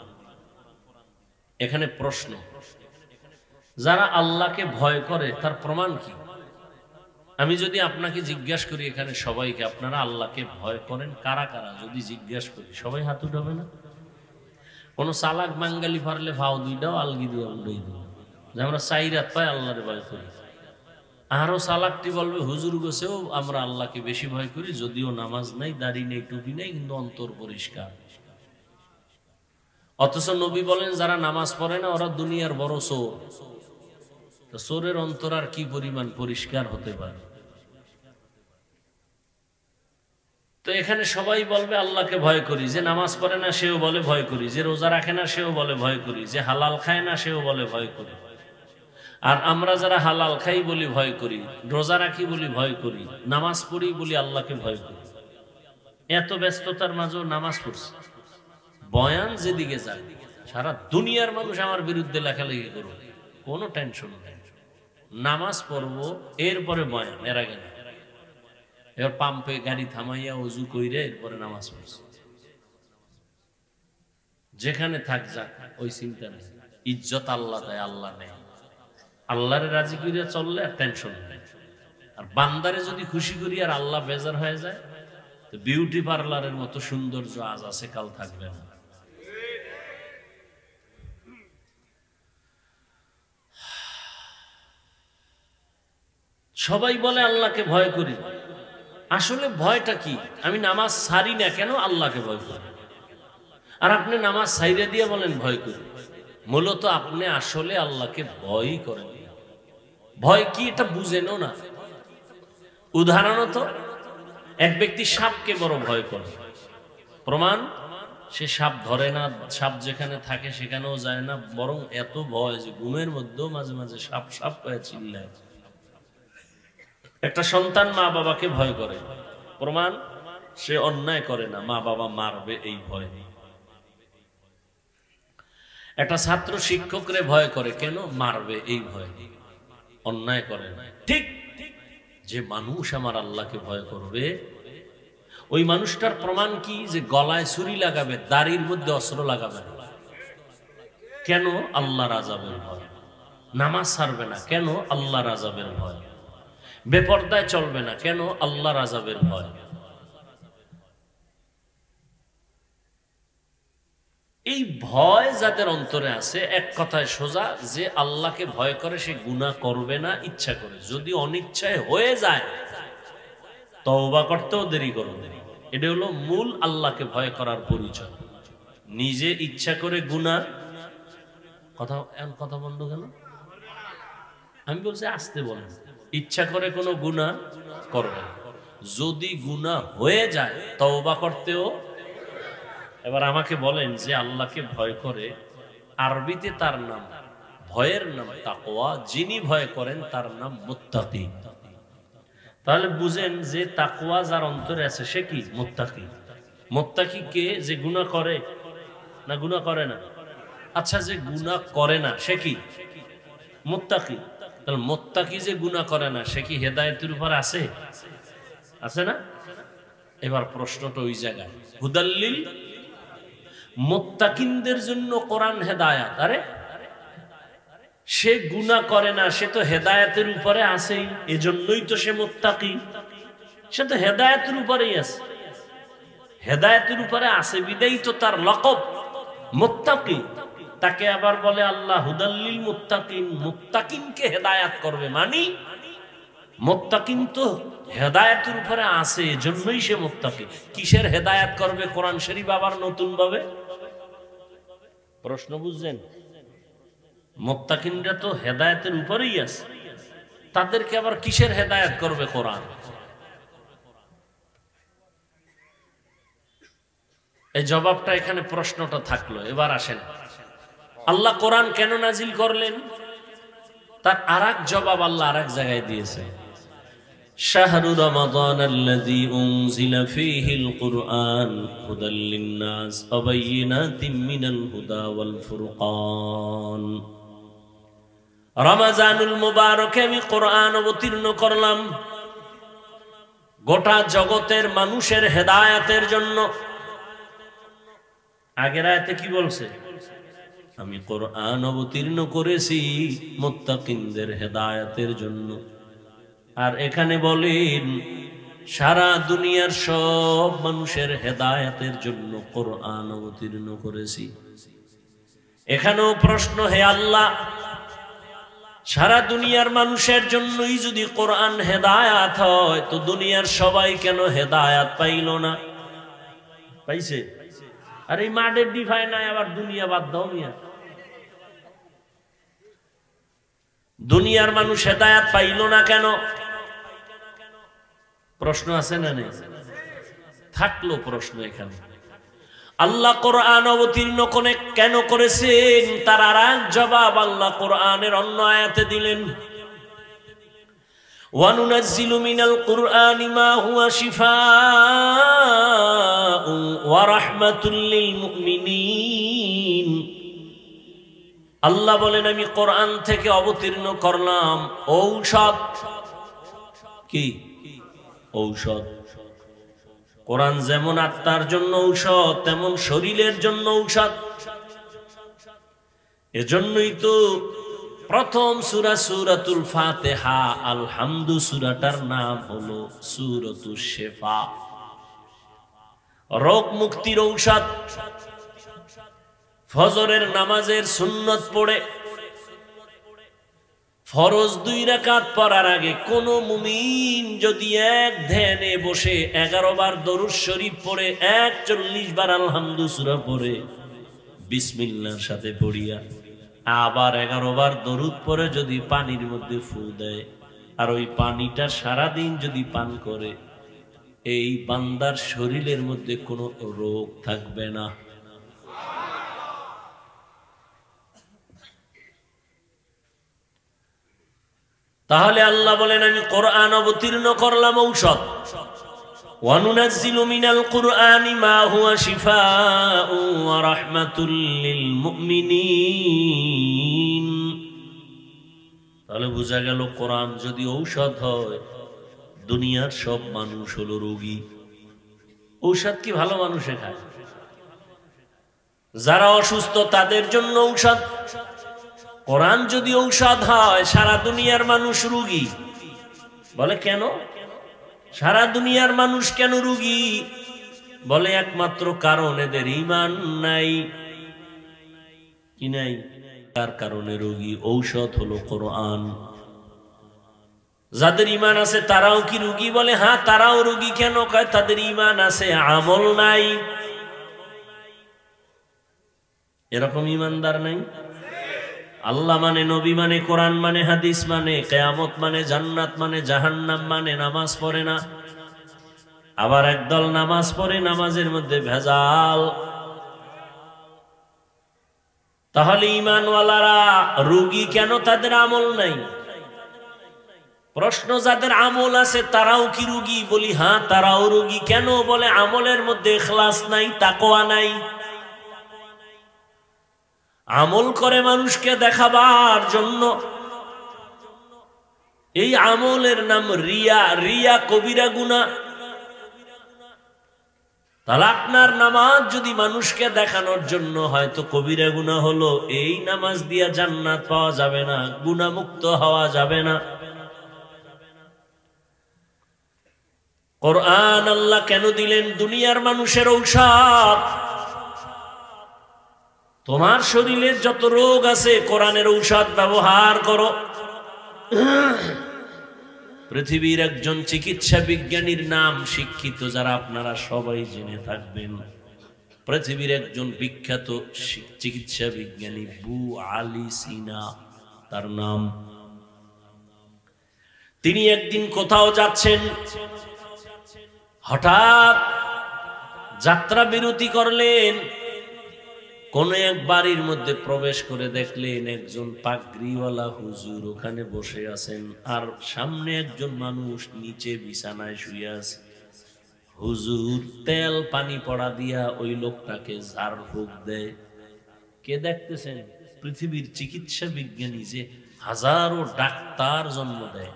এখানে প্রশ্ন, যারা আল্লাহকে ভয় করে তার প্রমাণ কি? আমি যদি আপনাকে জিজ্ঞাসা করি, এখানে সবাইকে, আপনারা আল্লাহকে ভয় করেন কারা কারা, যদি জিজ্ঞাসা করি, সবাই হাত উঠাবে না? কোন চালাক বাঙ্গালি পারলে ভাও দুইটাও আলগি দিয়ে উঠেই দিব যে আমরা চাইরাত পাই আল্লাহরে ভয় করি। আরো চালাকটি বলবে, হুজুর গোছেও আমরা আল্লাহকে বেশি ভয় করি, যদিও নামাজ নাই, দাড়ি নেই, টুপি নেই, কিন্তু অন্তর পরিষ্কার। অথচ নবী বলেন, যারা নামাজ পড়ে না ওরা দুনিয়ার বড় চোর। তো চোরের অন্তর আর কি পরিমাণ পরিষ্কার হতে পারে? তো এখানে সবাই বলবে আল্লাহকে ভয় করি, যে নামাজ পড়ে না সেও বলে ভয় করি, যে রোজা রাখে না সেও বলে ভয় করি, যে হালাল খায় না সেও বলে ভয় করি। আর আমরা যারা হালাল খাই বলি ভয় করি, রোজা রাখি বলি ভয় করি, নামাজ পড়ি বলি আল্লাহকে ভয় করি। এত ব্যস্ততার মাঝেও নামাজ পড়ছি। বয়ান যেদিকে যায়, সারা দুনিয়ার মানুষ আমার বিরুদ্ধে লেখালেখি করো, কোনো টেনশন নেই। নামাজ পড়বো, এরপরে বয়ান, এর আগে না। এবার পাম্পে গাড়ি থামাইয়া অজু কইরে এরপরে নামাজ পড়ছে। যেখানে থাক যাক, ওই চিন্তা নেই। ইজ্জত আল্লাহ দেয়, আল্লাহ নেই। আল্লাহরে রাজি করিয়া চললে আর টেনশন নেই। আর বান্দারে যদি খুশি করি আর আল্লাহ বেজার হয়ে যায়, তো বিউটি পার্লারের মতো সৌন্দর্য আজ আছে, কাল থাকবে না। সবাই বলে আল্লাহকে ভয় করি, আসলে ভয়টা কি? আমি নামাজ ছাড়ি না কেন, আল্লাহকে ভয় করি। আর আপনি নামাজ ছাইরা দিয়ে বলেন ভয় করি, মূলত আপনি আসলে আল্লাহকে ভয়ই করেন। ভয় কি এটা বুঝেনও না। উদাহরণত, এক ব্যক্তি সাপকে বড় ভয় করে, প্রমাণ সে সাপ ধরে না, সাপ যেখানে থাকে সেখানেও যায় না, বরং এত ভয় যে ঘুমের মধ্যেও মাঝে মাঝে সাপ সাপ করে চিল্লায়। একটা সন্তান মা বাবাকে ভয় করে, প্রমাণ সে অন্যায় করে না, মা বাবা মারবে এই ভয় নেই। একটা ছাত্র শিক্ষকরে ভয় করে, কেন? মারবে এই ভয় নেই, অন্যায় করে না। ঠিক যে মানুষ আমার আল্লাহকে ভয় করবে, ওই মানুষটার প্রমাণ কি? যে গলায় ছুরি লাগাবে, দাড়ির মধ্যে অস্ত্র লাগাবে না, কেন? আল্লাহর আযাবের ভয়। নামাজ ছাড়বে না, কেন? আল্লাহর আযাবের ভয়। বেপরদায় চলবে না, কেন? আল্লাহর আযাবের ভয়। এই ভয় যাদের অন্তরে আছে, এক কথায় সোজা, যে আল্লাহকে ভয় করে সে গুনাহ করবে না ইচ্ছা করে। যদি অনিচ্ছায় হয়ে যায়, তওবা করতেও দেরি করবে। এটা হলো মূল আল্লাহকে ভয় করার পরিচয়। নিজে ইচ্ছা করে গুনাহ কথা বন্ধ কেন? আমি বলছি আসতে বলেন। ইচ্ছা করে কোনো গুনাহ করবে, যদি গুনাহ হয়ে যায় তওবা করতেও। এবার আমাকে বলেন যে আল্লাহকে ভয় করে, আরবিতে তার নাম, ভয়ের নাম তাকওয়া, যিনি ভয় করেন তার নাম মুত্তাকি। তাহলে বুঝেন যে তাকওয়া যার অন্তরে আছে সে কি? মুত্তাকি। মুত্তাকি কে? যে গুনাহ করে না গুনাহ করে না? আচ্ছা, যে গুনাহ করে না সে কি? মুত্তাকি। তাহলে মুত্তাকি যে গুনাহ করে না সে কি হেদায়েতের উপর আছে? আছে না? এবার প্রশ্নটা ওই জায়গায়, হুদাল্লিল মুত্তাকিনদের জন্য কোরআন হেদায়েত। আরে সে গুনাহ করে না, সে তো হেদায়েতের উপরে আছেই, এজন্যই তো সে মুত্তাকি। সে তো হেদায়েতের উপরেই আছে, হেদায়েতের উপরে আছে বিদায়ী তো তার লকব মুত্তাকি। তাকে আবার বলে আল্লাহ হুদাল্লিল মুত্তাকিন, মুত্তাকিনকে হেদায়েত করবে। মানে মুত্তাকিন তো হেদায়েতের উপরে আছে, এজন্যই সে মুত্তাকি। কিসের হেদায়েত করবে? কোরআন শরীফ আবার নতুন ভাবে। প্রশ্ন বুঝছেন? মুত্তাকিনরা তো হেদায়েতের উপরেই আছে, তাদেরকে আবার কিসের হেদায়েত করবে কোরআন? এই জবাবটা এখানে, প্রশ্নটা থাকলো। এবার আসেন, আল্লাহ কোরআন কেন নাজিল করলেন? তার আরেক জবাব আল্লাহ আরেক জায়গায় দিয়েছে। শাহরু রমাদানাল্লাযী উনজিলা ফীহিল কুরআন হুদাল লিন-নাস ওয়া বায়্যিনাতিম মিনাল হুদা ওয়াল ফুরকান। রমজানুল মুবারকে আমি কোরআন অবতীর্ণ করলাম গোটা জগতের মানুষের হেদায়েতের জন্য। আগের আয়াতে কি বলছে? আমি কোরআন অবতীর্ণ করেছি মুত্তাকিনদের হেদায়েতের জন্য। আর এখানে বলেন সারা দুনিয়ার সব মানুষের হেদায়েতের জন্য কোরআন অবতীর্ণ করেছি। এখানেও প্রশ্ন, হে আল্লাহ, সারা দুনিয়ার মানুষের জন্যই যদি কোরআন হেদায়েত হয় তো দুনিয়ার সবাই কেন হেদায়েত পাইল না? পাইছে? আর এই মাঠের ডিফাই নাই, আবার দুনিয়া বাদ দাও মিয়া। দুনিয়ার মানুষ হেদায়েত পাইল না কেন? প্রশ্ন আছে না নেই? থাকলো প্রশ্ন এখানে। আল্লাহ কোরআন অবতীর্ণ কেন করেছেন তার আরেক জবাব আল্লাহ কোরআনের অন্য আয়াতে দিলেন। ওয়ানুনাজ্জিলু মিনাল কুরআনি মা হুয়া শিফাউন ওয়া রাহমাতুল লিল মুমিনিন। আল্লাহ বলেন আমি কোরআন থেকে অবতীর্ণ করলাম ঔষধ। কি ঔষধ? কোরআন যেমন আত্মার জন্য ঔষধ, তেমন শরীরের জন্য ঔষধ। এজন্যই তো প্রথম সূরা সূরাতুল ফাতিহা, আলহামদু সূরাটার নাম হলো সূরাতুশ শিফা, রোগ মুক্তির ঔষধ। ফজরের নামাজের সুন্নত পড়ে ফরজ 2 রাকাত পড়ার আগে কোন মুমিন যদি এক ধ্যানে বসে 11 বার দরুদ শরীফ পড়ে 41 বার আলহামদু সূরা পড়ে বিসমিল্লাহর সাথে পড়িয়া আবার 11 বার দরুদ পড়ে যদি পানির মধ্যে ফু দেয় আর ওই পানিটা সারা দিন যদি পান করে, এই বান্দার শরীরের মধ্যে কোনো রোগ থাকবে না। তাহলে আল্লাহ বলেন আমি কোরআন অবতীর্ণ করলাম ঔষধ। ওয়ানুনাজ্জিলু মিনাল কুরআনি মা হুয়া শিফাউন ওয়া রাহমাতুল লিল মুমিনিন। তাহলে বোঝা গেল কোরআন যদি ঔষধ হয়, দুনিয়ার সব মানুষ হলো রোগী। ঔষধ কি ভালো মানুষে খায়? যারা অসুস্থ তাদের জন্য ঔষধ। কোরআন যদি ঔষধ হয়, সারা দুনিয়ার মানুষ রোগী। বলে কেন সারা দুনিয়ার মানুষ কেন রোগী? বলে একমাত্র কারণ এদের ঈমান নাই। কি নাই? তার কারণে রোগী। ঔষধ হলো কোরআন। যাদের ঈমান আছে তারাও কি রোগী? বলে হ্যাঁ, তারাও রোগী। কেন? কয় তাদের ঈমান আছে, আমল নাই। এরকম ঈমানদার নাই? আল্লাহ মানে, নবী মানে, কোরআন মানে, হাদিস মানে, কিয়ামত মানে, জান্নাত মানে, জাহান্নাম মানে, নামাজ পড়ে না। আবার একদল নামাজ পড়ে, নামাজের মধ্যে ভেজাল। তাহলে ঈমানওয়ালারা রোগী কেন? তাদের আমল নাই। প্রশ্ন, যাদের আমল আছে তারাও কি রোগী? বলি হ্যাঁ, তারাও রোগী। কেন? বলে আমলের মধ্যে ইখলাস নাই, তাকওয়া নাই। আমল করে মানুষকে দেখাবার জন্য। এই আমলের নাম রিয়া। রিয়া কবিরা গুনাহ। তাহলে আপনার নামাজ যদি মানুষকে দেখানোর জন্য হয় তো কবিরা গুনাহ হলো। এই নামাজ দিয়া জান্নাত পাওয়া যাবে না, গুনাহমুক্ত হওয়া যাবে না। কোরআন আল্লাহ কেন দিলেন? দুনিয়ার মানুষের ঔষধ। তোমার শরীরের যত রোগ আছে কোরআনের ঔষধ ব্যবহার করো। পৃথিবীর একজন চিকিৎসা বিজ্ঞানীর নাম শিক্ষিত যারা আপনারা সবাই জেনে থাকবেন। পৃথিবীর একজন বিখ্যাত চিকিৎসা বিজ্ঞানী আবু আলী সিনা তার নাম। তিনি একদিন কোথাও যাচ্ছেন, হঠাৎ যাত্রা বিরতি করলেন। কোন এক বাড়ির মধ্যে প্রবেশ করে দেখলেন একজন পাগড়িওয়ালা হুজুর ওখানে বসে আছেন, আর সামনে একজন মানুষ নিচে বিছানায় শুয়ে আছে। হুজুর তেল পানি পড়া দিয়া ওই লোকটাকে ঝাড় ফুঁক দেয়। কে দেখতেছেন? পৃথিবীর চিকিৎসা বিজ্ঞানী যে হাজারো ডাক্তার জন্ম দেয়।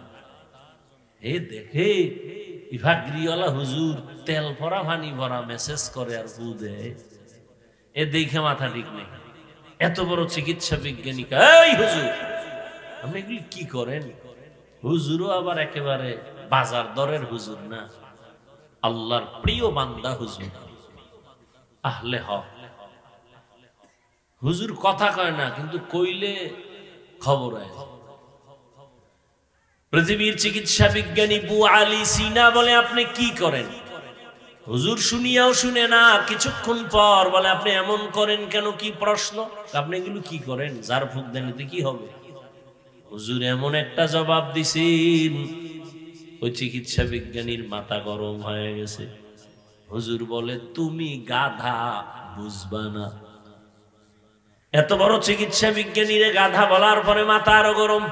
হে দেখে পাগড়িওয়ালা হুজুর তেল ভরা পানি ভরা মেসেজ করে আর ফু দেয়। এ দেখে মাথা ঠিক নেই। এত বড় চিকিৎসা বিজ্ঞানী, এই হুজুর আপনি এগুলি কি করেন? হুজুরও আবার একেবারে বাজার দরের হুজুর না, আল্লাহর প্রিয় বান্দা হুজুর, আহলে হক হুজুর। কথা কয় না, কিন্তু কইলে খবর হয়। পৃথিবীর চিকিৎসা বিজ্ঞানী আবু আলী সিনা বলে আপনি কি করেন? হুজুর শুনিয়াও শুনে না, কিছুক্ষণ পর বলে আপনি এমন করেন কেন? কি প্রশ্ন? আপনি এগুলো কি করেন? ঝাড় ফুঁক দেন, এতে কি হবে? হুজুর এমন একটা জবাব দিছেন, ওই চিকিৎসা বিজ্ঞানীর মাথা গরম হয়ে গেছে। হুজুর বলে তুমি গাধা, বুঝবা না। এত বড় চিকিৎসা বিজ্ঞানীরে গাধা বলার পরে মাথা আরো গরম।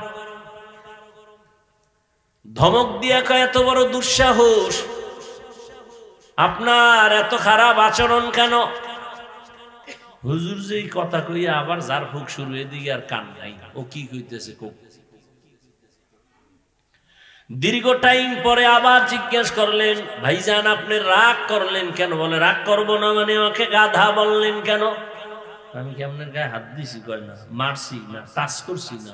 ধমক দিয়া কয় এত বড় দুঃসাহস, আপনার এত খারাপ আচরণ কেন? হুজুর যেই কথা কইয়া আবার ঝাড় ফুঁক শুরু, এদিকে আর কান নাই, ও কি কইতেছে। দীর্ঘ টাইম পরে আবার জিজ্ঞেস করলেন, ভাইজান আপনি রাগ করলেন কেন? বলে রাগ করবো না মানে আমাকে গাধা বললেন কেন? আমি কি আপনার গায়ে হাত দিছি? কয় না, মারছি না, টাচ করছি না।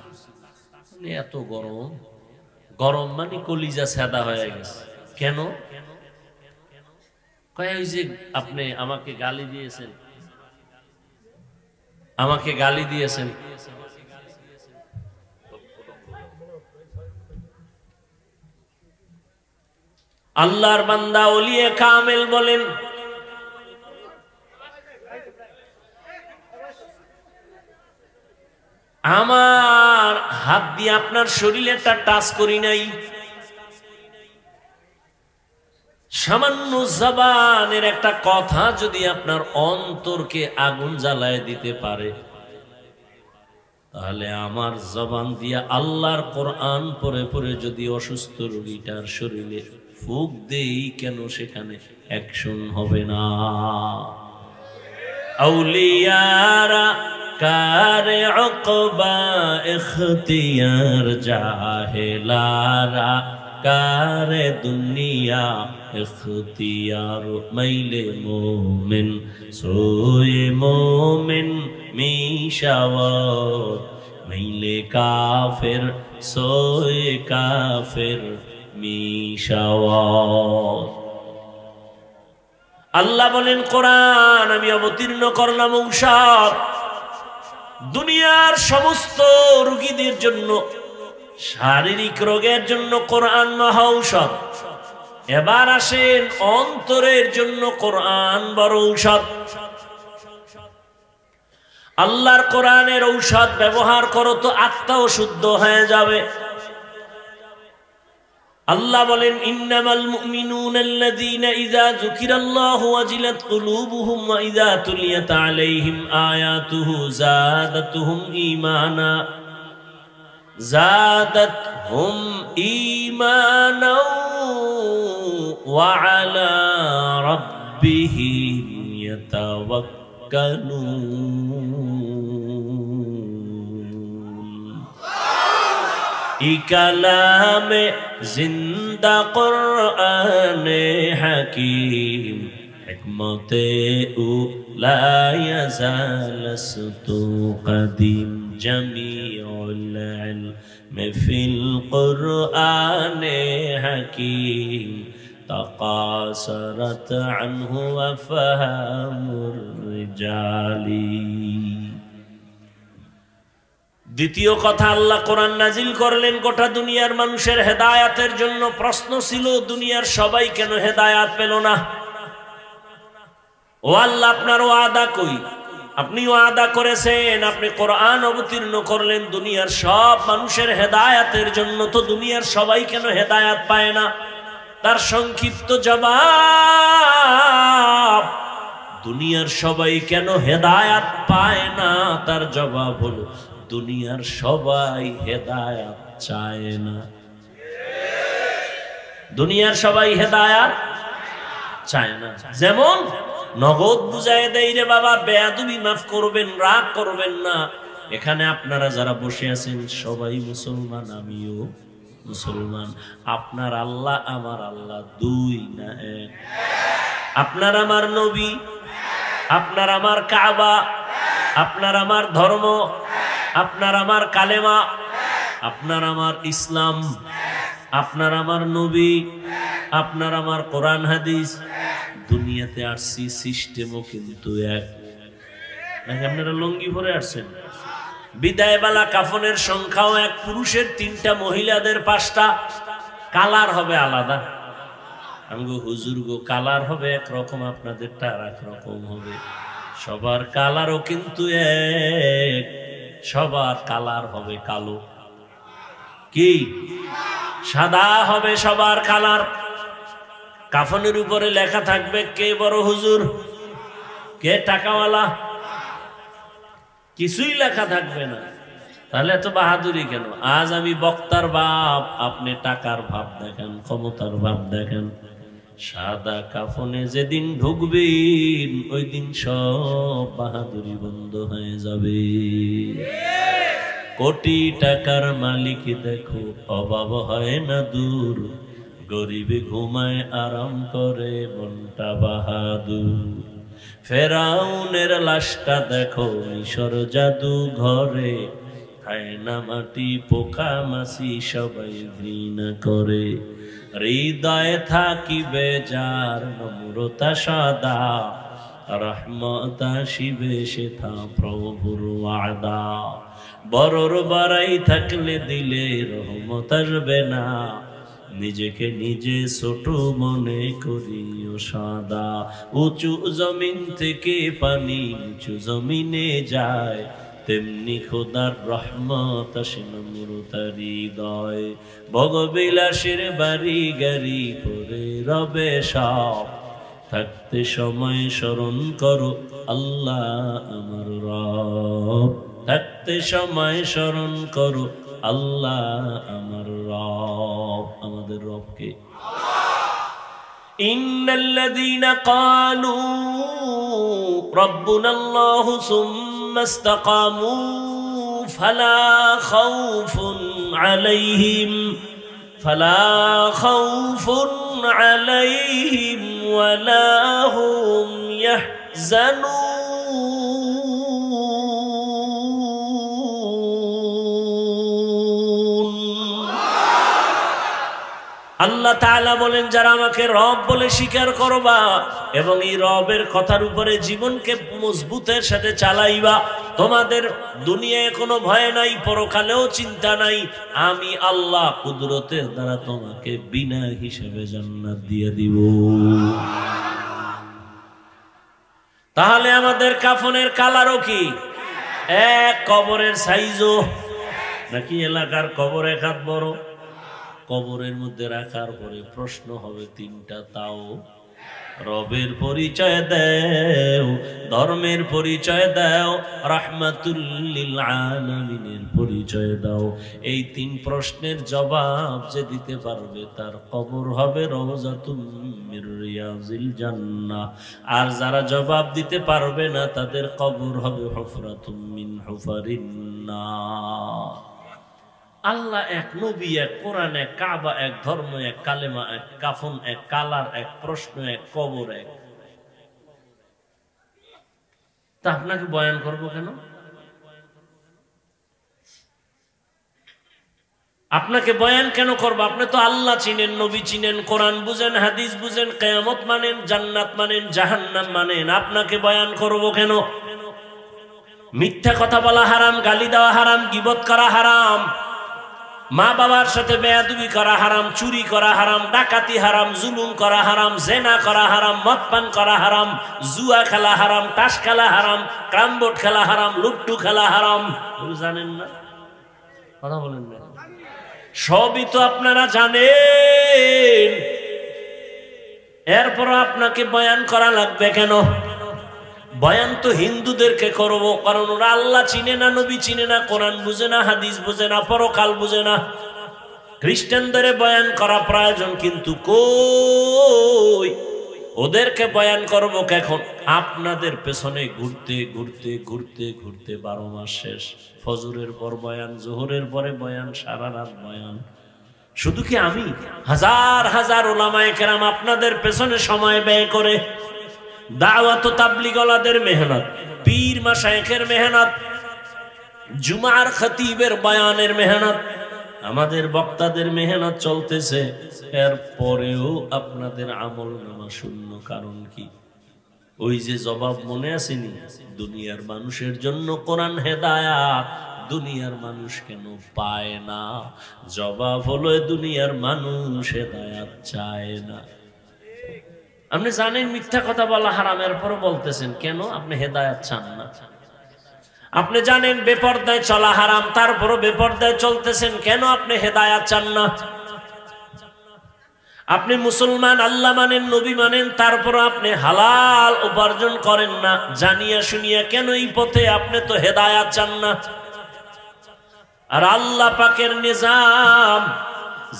এত গরম, গরম মানে কলিজা সাদা হয়ে গেছে। কেন? কয় ওই যে আপনি আমাকে গালি দিয়েছেন, আমাকে গালি দিয়েছেন। আল্লাহর বান্দা ওলিয়ে কামেল বলেন, আমার হাত দিয়ে আপনার শরীরটা টাচ করি নাই। সামান্য জবানের একটা কথা যদি আপনার অন্তরকে আগুন জ্বালায় দিতে পারে, তাহলে আমার জবান দিয়ে আল্লাহর কোরআন পড়ে পড়ে যদি অসুস্থ রোগীটার শরীরে ফুঁক দেই কেন, সেখানে অ্যাকশন হবে না? আউলিয়ারা কারে উকবা ইখতিয়ার, জাহেলারা কারে দুনিয়া ইখতিয়ার। মাইলে মোমিন সোয়ে মোমিন মিশাওয়াত, মাইলে কাফের সোয়ে কাফের মিশাওয়াত। আল্লাহ বলেন কোরআন আমি অবতীর্ণ করলাম ঔষধ দুনিয়ার সমস্ত রোগীদের জন্য। শারীরিক রোগের জন্য কোরআন মহা ঔষধ। এবার আসেন অন্তরের জন্য কোরআন বড় ঔষধ। আল্লাহর কোরআনের ঔষধ ব্যবহার করো তো আত্মাও শুদ্ধ হয়ে যাবে। আল্লাহ বলেন ইন্নামাল মুমিনুনা আল্লাযীনা ইযা যুকিরাল্লাহু ওয়াজিলাত কুলুবুহুম ওয়া ইযা তুলিয়াত আলাইহিম আয়াতুহু যাদাতুহুম ঈমানা ওয়া আলা রাব্বিহিম ইয়াতাওয়াক্কালুন। ইকালামে জিন্দা কুরআনে হাকিম হিকমতে উলা ইয়াজালসতু কদিম জামিউল ইলমি ফিল কুরআনে হাকিম তাকাসারাত আনহু আফহামুর রিজালি। দ্বিতীয় কথা, আল্লাহ কোরআন নাজিল করলেন গোটা দুনিয়ার মানুষের হেদায়াতের জন্য। প্রশ্ন ছিল দুনিয়ার সবাই কেন হেদায়াত পেল না? ও আল্লাহ, আপনার ওয়াদা কই? আপনি ওয়াদা করেছেন, আপনি কোরআন অবতীর্ণ করলেন দুনিয়ার সব মানুষের হেদায়াতের জন্য, তো দুনিয়ার সবাই কেন হেদায়াত পায় না? তার সংক্ষিপ্ত জবাব, দুনিয়ার সবাই কেন হেদায়াত পায় না তার জবাব হলো দুনিয়ার সবাই হেদায়াত চায় না। দুনিয়ার সবাই হেদায়াত চায় না। যেমন নগদ বুঝায় দেয়, রে বাবা বেয়াদবি মাফ করবেন, রাগ করবেন না। এখানে আপনারা যারা বসে আছেন সবাই মুসলমান, আমিও মুসলমান। আপনার আল্লাহ আমার আল্লাহ দুই না এক। আপনার আমার নবী, আপনার আমার কাবা, আপনার আমার ধর্ম, আপনার আমার কালেমা, আপনার আমার ইসলাম, আপনার আমার নবী, আপনার আমার কোরআন হাদিস। দুনিয়াতে আসছি, সিস্টেমও কিন্তু এক। নাকি আপনারা লঙ্গি পরে আসছেন? বিদায় বেলা কাফনের সংখ্যাও এক, পুরুষের 3টা, মহিলাদের 5টা। কালার হবে আলাদা। আমি গো হুজুর গো, কালার হবে একরকম, আপনাদেরটা আর এক রকম হবে। সবার কালারও কিন্তু এক, সবার কালার হবে কালো। কি সাদা হবে সবার কালার। কাফনের উপরে লেখা থাকবে কে বড় হুজুর, কে টাকাওয়ালা, কিছুই লেখা থাকবে না। তাহলে এত বাহাদুরি কেন? আজ আমি বক্তার ভাব, আপনি টাকার ভাব দেখেন, ক্ষমতার ভাব দেখেন। সাদা কাফনে যেদিন ঢুকবেন ওই দিন সব বাহাদুরি বন্ধ হয়ে যাবে। কোটি টাকার মালিক দেখো অভাব হয় না দূর, গরিবে ঘুমায় আরাম করে মনটা বাহাদুর। ফেরাউনের লাশটা দেখো মিশর জাদু ঘরে, খায় না মাটি পোকা মাছি সবাই ঘৃণা করে। হৃদয়ে থাকিবে যার নম্রতা সদা, রহমত আসিবে সেথা প্রভুর ওয়াদা। বড়র বাড়াই থাকলে দিলে রহমত আসবে না, নিজেকে নিজে ছোট মনে করিও সাদা। উঁচু জমিন থেকে পানি নিচু জমিনে যায়, তেমনি খোদার রহমত আসে নম্রতার হৃদয়। ভোগবিলাসের বাড়ি গাড়ি করে রবে সব, থাকতে সময় স্মরণ করো আল্লাহ আমার রব। থাকতে সময় স্মরণ করো আল্লাহ আমার রব। আমাদের রবকে ইন্নাল্লাযীনা ক্বালু রাব্বুনাল্লাহু সুম্মা ইসতাকামু ফালা খাউফুন আলাইহিম ওয়ালা হুম ইয়াহজানুন। আল্লাহ তাআলা বলেন, যারা আমাকে রব বলে স্বীকার করবা এবং এই রবের কথার উপরে জীবনকে মজবুতের সাথে চালাইবা, তোমাদের দুনিয়ায় কোনো ভয় নাই, পরকালেও চিন্তা নাই, আমি আল্লাহ কুদরতের দ্বারা তোমাকে বিনা হিসেবে জান্নাত দিয়ে দিব। তাহলে আমাদের কাফনের কালারও কি এক, কবরের সাইজও নাকি এলাকার কবর এক হাত বড়? কবরের মধ্যে রাখার পরে প্রশ্ন হবে তিনটা, তাও রবের পরিচয় দাও, ধর্মের পরিচয় দাও, রাহমাতুল লিল আলামিনের পরিচয় দাও। এই তিন প্রশ্নের জবাব যে দিতে পারবে তার কবর হবে রওজাতুম মির রিয়াজিল জান্নাহ। আর যারা জবাব দিতে পারবে না তাদের কবর হবে হুফরাতুম মিন হুফারিন নার। আল্লাহ এক, নবী এক, কোরআন এক, কাবা এক, ধর্ম এক, কালেমা এক, কাফন এক, কালার এক, প্রশ্ন এক, কবর এক। তা আপনাকে বয়ান করব কেন? আপনাকে বয়ান কেন করব? আপনি তো আল্লাহ চিনেন, নবী চিনেন, কোরআন বুঝেন, হাদিস বুঝেন, কিয়ামত মানেন, জান্নাত মানেন, জাহান্নাম মানেন। আপনাকে বয়ান করব কেন? মিথ্যা কথা বলা হারাম, গালি দেওয়া হারাম, গীবত করা হারাম, মা বাবার সাথে বেয়াদবি করা হারাম, চুরি করা হারাম, ডাকাতি হারাম, জুলুম করা হারাম, জেনা করা হারাম, মদ পান করা হারাম, জুয়া খেলা হারাম, তাস খেলা হারাম, ক্যারমবোর্ড খেলা হারাম, লুড্ডু খেলা হারাম। জানেন না? কথা বলেন না? সবই তো আপনারা জানেন, এরপর আপনাকে বয়ান করা লাগবে কেন? বয়ান তো হিন্দুদেরকে করব, কারণ ওরা আল্লাহ চিনে না, নবী চিনে না, কোরআন বুঝে না, হাদিস বুঝে না, পরকাল বুঝে না। খ্রিস্টানদের বয়ান করা প্রয়োজন, কিন্তু কই ওদেরকে বয়ান করব কখন? আপনাদের পেছনে ঘুরতে ঘুরতে ঘুরতে ঘুরতে 12 মাস শেষ। ফজরের পর বয়ান, জোহরের পরে বয়ান, সারা রাত বয়ান। শুধু কি আমি, হাজার হাজার উলামায়ে কেরাম আপনাদের পেছনে সময় ব্যয় করে, দাওয়াত ও তাবলীগওয়ালাদের মেহনত, পীর মাশায়েখের মেহনত, জুমার খতিবের বয়ানের মেহনত, আমাদের বক্তাদের মেহনত চলতেছে, এর পরেও আপনাদের আমল নামা শূন্য। কারণ কি? ওই যে জবাব মনে আসেনি, দুনিয়ার মানুষের জন্য কোরআন হেদায়াত, দুনিয়ার মানুষ কেন পায় না? জবাব হলো দুনিয়ার মানুষ হেদায়াত চায় না। আপনি জানেন মিথ্যা কথা বলা হারাম, এরপরও বলতেছেন কেন? আপনি হেদায়াত চান না। আপনি জানেন বেপরদায় চলা হারাম, তারপরও বেপরদায় চলতেছেন কেন? আপনি হেদায়াত চান না। আপনি মুসলমান, আল্লাহ মানেন, নবী মানেন, তারপরও আপনি হালাল উপার্জন করেন না, জানিয়া শুনিয়া কেন এই পথে? আপনি তো হেদায়াত চান না। আর আল্লাহ পাকের নিজাম,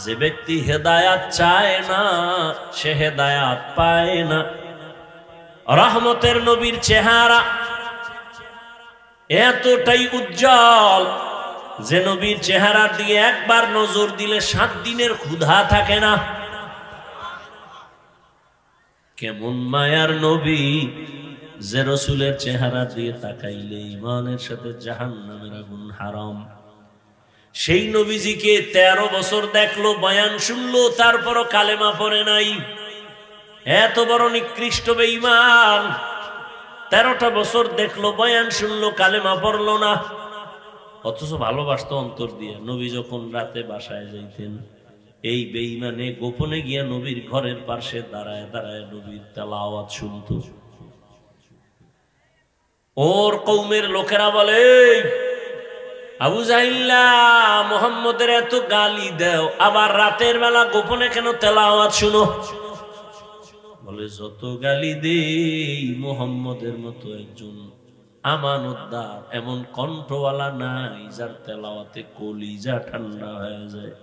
যে ব্যক্তি হেদায়াত চায় না সে হেদায়াত পায় না। রহমতের নবীর চেহারা এতটাই উজ্জ্বল যে নবীর চেহারার দিকে একবার নজর দিলে 7 দিনের ক্ষুধা থাকে না। কেমন মায়ার নবী যে রাসূলের চেহারা দিয়ে তাকাইলে ঈমানের সাথে জাহান্নামের আগুন হারাম। সেই নবীজিকে 13 বছর দেখলো, বয়ান শুনলো, তারপরও কালেমা পড়ে নাই। এত বড় নিকৃষ্ট বেঈমান, 13টা বছর দেখলো, বয়ান শুনলো, কালেমা পড়লো না, অথচ ভালোবাসতো অন্তর দিয়ে। নবী যখন রাতে বাসায় যাইতেন, এই বেঈমানে গোপনে গিয়া নবীর ঘরের পাশে দাঁড়ায় দাঁড়ায় নবীর তেলাওয়াত শুনতো। ওর কওমের লোকেরা বলে, আবু জাহিল্লা, মুহাম্মদের এত গালি দাও, আবার রাতের বেলা গোপনে কেন তেলাওয়াত শুনো? বলে, যত গালি দেই মুহাম্মদের মতো একজন আমানতদার, এমন কণ্ঠওয়ালা নাই যার তেলাওয়াতে কলিজা ঠান্ডা হয়ে যায়।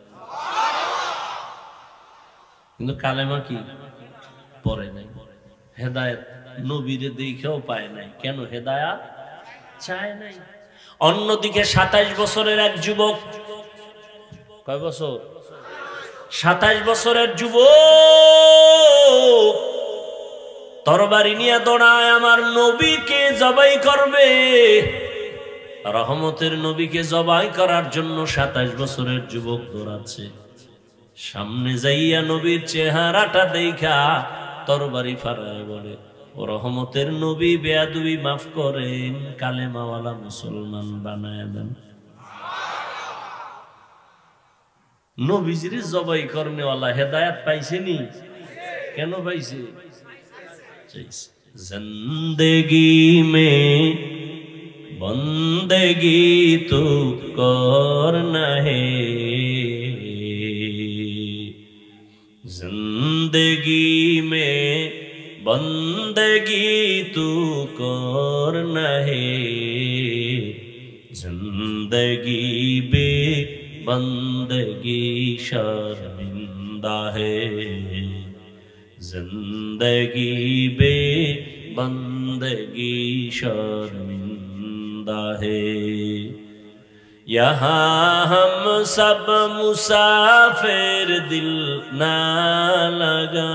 কিন্তু কালেমা কি পড়ে নাই, হেদায়েত নবীরে দেখেও পায় নাই। কেন? হেদায়েত চায় নাই। অন্যদিকে 27 বছরের এক যুবক, কয় বছর? 27 বছরের যুবক তরবারি নিয়ে দৌড়ায়, আমার নবীকে জবাই করবে। রহমতের নবীকে জবাই করার জন্য 27 বছরের যুবক দৌড়াচ্ছে। সামনে যাইয়া নবীর চেহারাটা দেখা তরবারি ফারায় বলে, ও রহমতের নবী বেয়াদবি মাফ করেন, কালেমাওয়ালা মুসলমান বানায় দেন। নবীজির জবাই করনেওয়ালা হেদায়াত পাইছেনি? কেন পাইছে? জিন্দেগি মে বন্দেগি তো করনা হে, जिंदगी में बंदगी तू करना है, जिंदगी बे बंदगी शर्मिंदा है, जिंदगी बे बंदगी शर्मिंदा है। यहाँ हम सब मुसाफिर दिल ना लगा,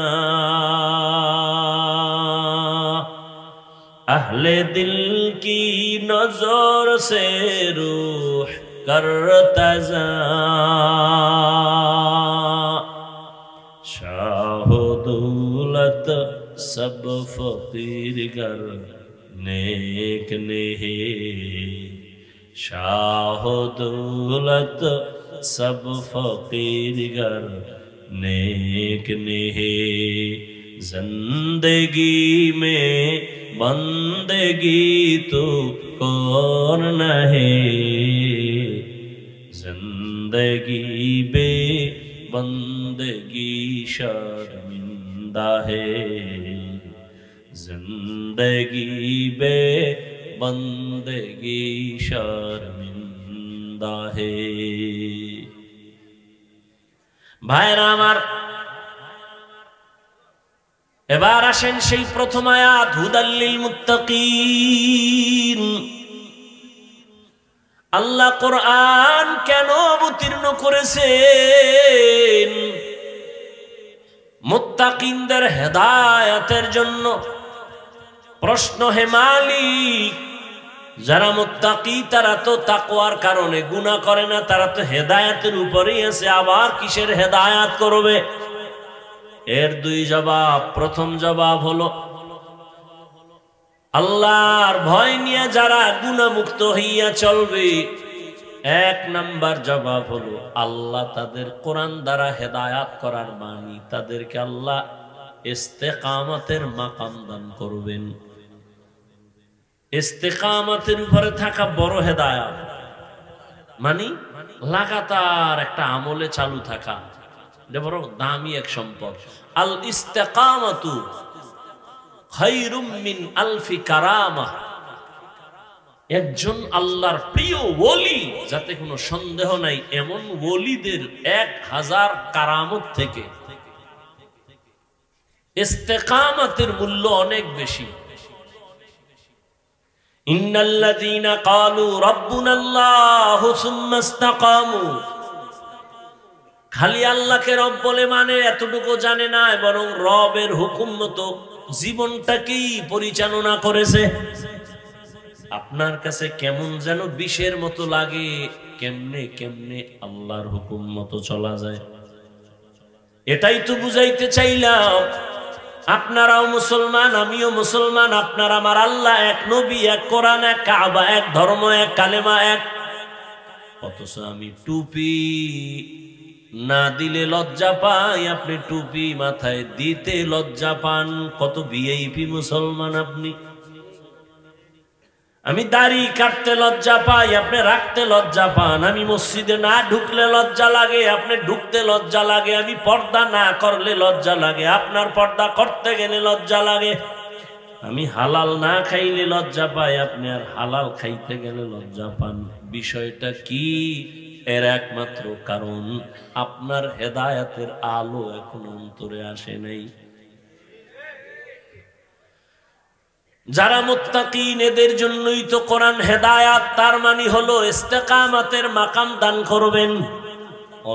अहले दिल की नजर से रूह करता जा, शाहो दौलत सब फकीर गर नेक नेहे, शाह दौलत सब फकीर गर नेक नेहे, जिंदगी में बंदगी तो कौन है, जिंदगी बे बंदगी शर्मिंदा है, जिंदगी बे बंदगी शर्मिंदा है। ভাইরা আমার, এবার আসেন সেই প্রথম আয়াত, হুদাল্লিল মুত্তাকিন। আল্লাহ কোরআন কেন অবতীর্ণ করেছেন? মুত্তাকিনদের হেদায়েতের জন্য। প্রশ্ন, হে মালিক, যারা মুত্তাকি তারা তো তাকওয়ার কারণে গুনাহ করে না, তারা তো হেদায়েতের উপরেই আছে, আবার কিসের হেদায়েত করবে? এর দুই জবাব। প্রথম জবাব হলো, আল্লাহর ভয় নিয়ে যারা গুনাহমুক্ত হইয়া চলবে, এক নাম্বার জবাব হলো আল্লাহ তাদের কোরআন দ্বারা হেদায়েত করার মানি তাদেরকে আল্লাহ ইস্তেকামতের মাকাম দান করবেন। ইস্তেকামতের উপরে থাকা বড় হেদায়েত, মানে লাগাতার একটা আমলে চালু থাকা, এটা বড় দামি এক সম্পদ। আল ইস্তেকামাতু খায়রুম মিন আলফি কারামা। একজন আল্লাহর প্রিয় ওলি, যাতে কোনো সন্দেহ নাই, এমন ওলিদের 1000 কারামত থেকে ইস্তেকামতের মূল্য অনেক বেশি। ইন্নাল্লাযীনা ক্বালু রাব্বুনাল্লাহু সুম্মা ইসতাকামু, খালি আল্লাহকে রব বলে মানে এতটুকু জানে না, বরং রবের হুকুম মতো জীবনটাকেই পরিচালনা করেছে। আপনার কাছে কেমন যেন বিষের মতো লাগে, কেমনে কেমনে আল্লাহর হুকুম মতো চলা যায়। এটাই তো বুঝাইতে চাইলাম। আপনারাও মুসলমান, আমিও মুসলমান, আপনার আমার আল্লাহ এক, নবী এক, কোরআন এক, কাবা এক, ধর্ম এক, কালেমা এক। অথচ আমি টুপি না দিলে লজ্জা পাই, আপনি টুপি মাথায় দিতে লজ্জা পান। কত ভিআইপি মুসলমান আপনি। আমি দাড়ি কাটতে লজ্জা পাই, আপনি রাখতে লজ্জা পান। আমি মসজিদে না ঢুকলে লজ্জা লাগে, আপনি ঢুকতে লজ্জা লাগে। আমি পর্দা না করলে লজ্জা লাগে, আপনার পর্দা করতে গেলে লজ্জা লাগে। আমি হালাল না খাইলে লজ্জা পাই, আপনি আর হালাল খাইতে গেলে লজ্জা পান। বিষয়টা কি? এর একমাত্র কারণ আপনার হেদায়েতের আলো এখনো অন্তরে আসে নাই। যারা মুত্তাকিন, এদের জন্যই তো কোরআন হেদায়াত। তার মানে হলো ইস্তেকামতের মাকাম দান করবেন।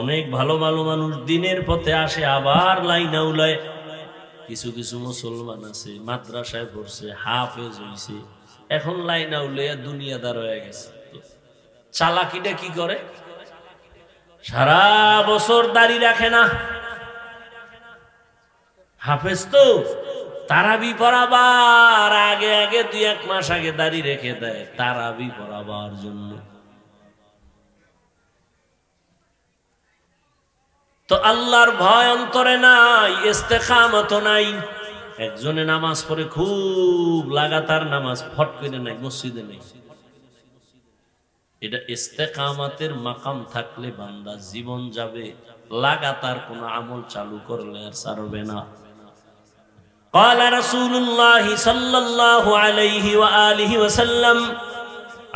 অনেক ভালো ভালো মানুষ দিনের পথে আসে, আবার লাইন আউলায়। কিছু কিছু মুসলমান আছে মাদ্রাসায় পড়ছে, হাফেজ হইছে, এখন লাইন আউলায় দুনিয়াদার হয়ে গেছে। চালাকিটা কি করে? সারা বছর দাড়ি রাখে না, হাফেজ তো, তারাবি পড়াবার আগে আগে 2-1 মাস আগে দাড়ি রেখে দেয় তারাবি পড়াবার জন্য। তো আল্লাহর ভয় অন্তরে নাই, ইস্তেকামত নাই। একজনে নামাজ পড়ে খুব লাগাতার নামাজ, ফট করে নাই, মসজিদে নেই। এটা ইস্তেকামতের মাকাম থাকলে বান্দা জীবন যাবে, লাগাতার কোন আমল চালু করলে আর ছাড়বে না। قال رسول الله صلى الله عليه وآله وسلم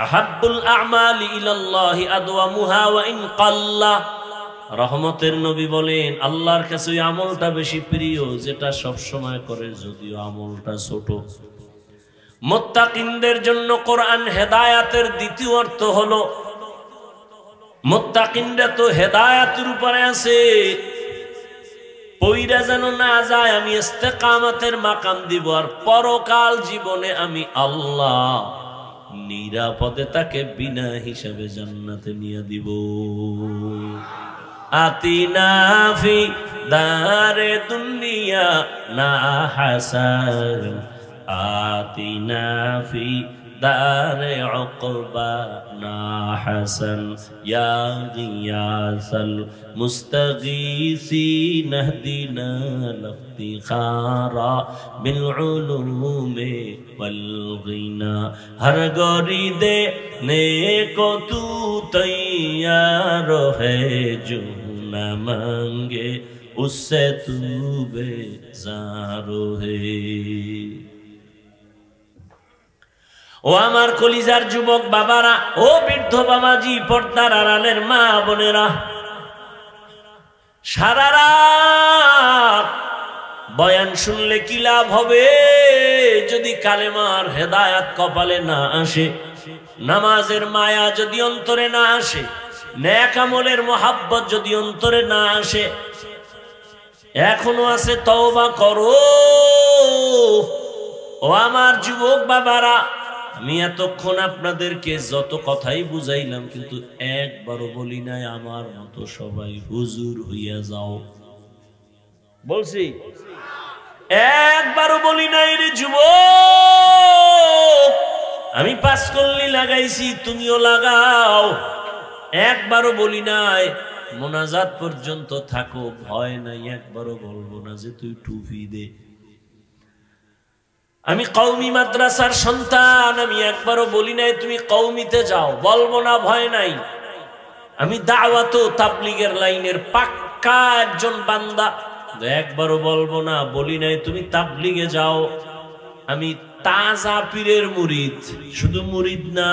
أحب الأعمال إلى الله أدومها وإن قل। রহমতের নবী বলেন আল্লাহর কাছে ওই আমলটা বেশি প্রিয় যেটা সব সময় করে যদিও আমলটা ছোট। মুত্তাকিনদের জন্য কোরআন হেদায়েতের দ্বিতীয় অর্থ হলো মুত্তাকিনরা তো হেদায়েতের উপরে আছে, পয়রা যেন না যায় আমি ইস্তেকামতের মাকাম দিব, আর পরকাল জীবনে আমি আল্লাহ নিরাপদে তাকে বিনা হিসাবে জান্নাতে নিয়ে দিব। আতিনা ফি দারে দুনিয়া না হাসান, আতিনা ফি দারে উকবা না হাসান, ইয়া গিয়াসাল মুস্তাগীসিন ইহদিনা লিফতিখারা বিল উলুমি ওয়াল গিনা। হর গরি দে নেকো তু তৈয়ার है जो न मांगे उससे तू बेजारो है। ও আমার কলিজার যুবক বাবারা, ও বৃদ্ধ বাবাজি, পর্দার আড়ালের মা বোনেরা, সারা রাত বয়ান শুনলে কি লাভ হবে যদি কালেমার হেদায়াত কপালে না আসে, নামাজের মায়া যদি অন্তরে না আসে, নেক আমলের মোহাব্বত যদি অন্তরে না আসে। এখনো আছে তওবা করো। ও আমার যুবক বাবারা, আমি এতক্ষণ আপনাদেরকে যত কথাই বুঝাইলাম কিন্তু একবারও বলি নাই আমার মতো সবাই হুজুর হইয়া যাও। বলছি? একবারও বলি নাই রে যুবক আমি 5 কল্লি লাগাইছি তুমিও লাগাও। একবারও বলি নাই মোনাজাত পর্যন্ত থাকো, ভয় নাই। একবারও বলবো না যে তুই টুপি দে। আমি কওমি মাদ্রাসার সন্তান, আমি একবারও বলি নাই তুমি কওমিতে যাও, বলবো না, ভয় নাই। আমি দাওয়াত ও তাবলীগের লাইনের পাক্কা একজন বান্দা, একবারও বলবো না, বলি নাই তুমি তাবলীগে যাও। আমি তাজা পীরের মুরিদ, শুধু মুরিদ না,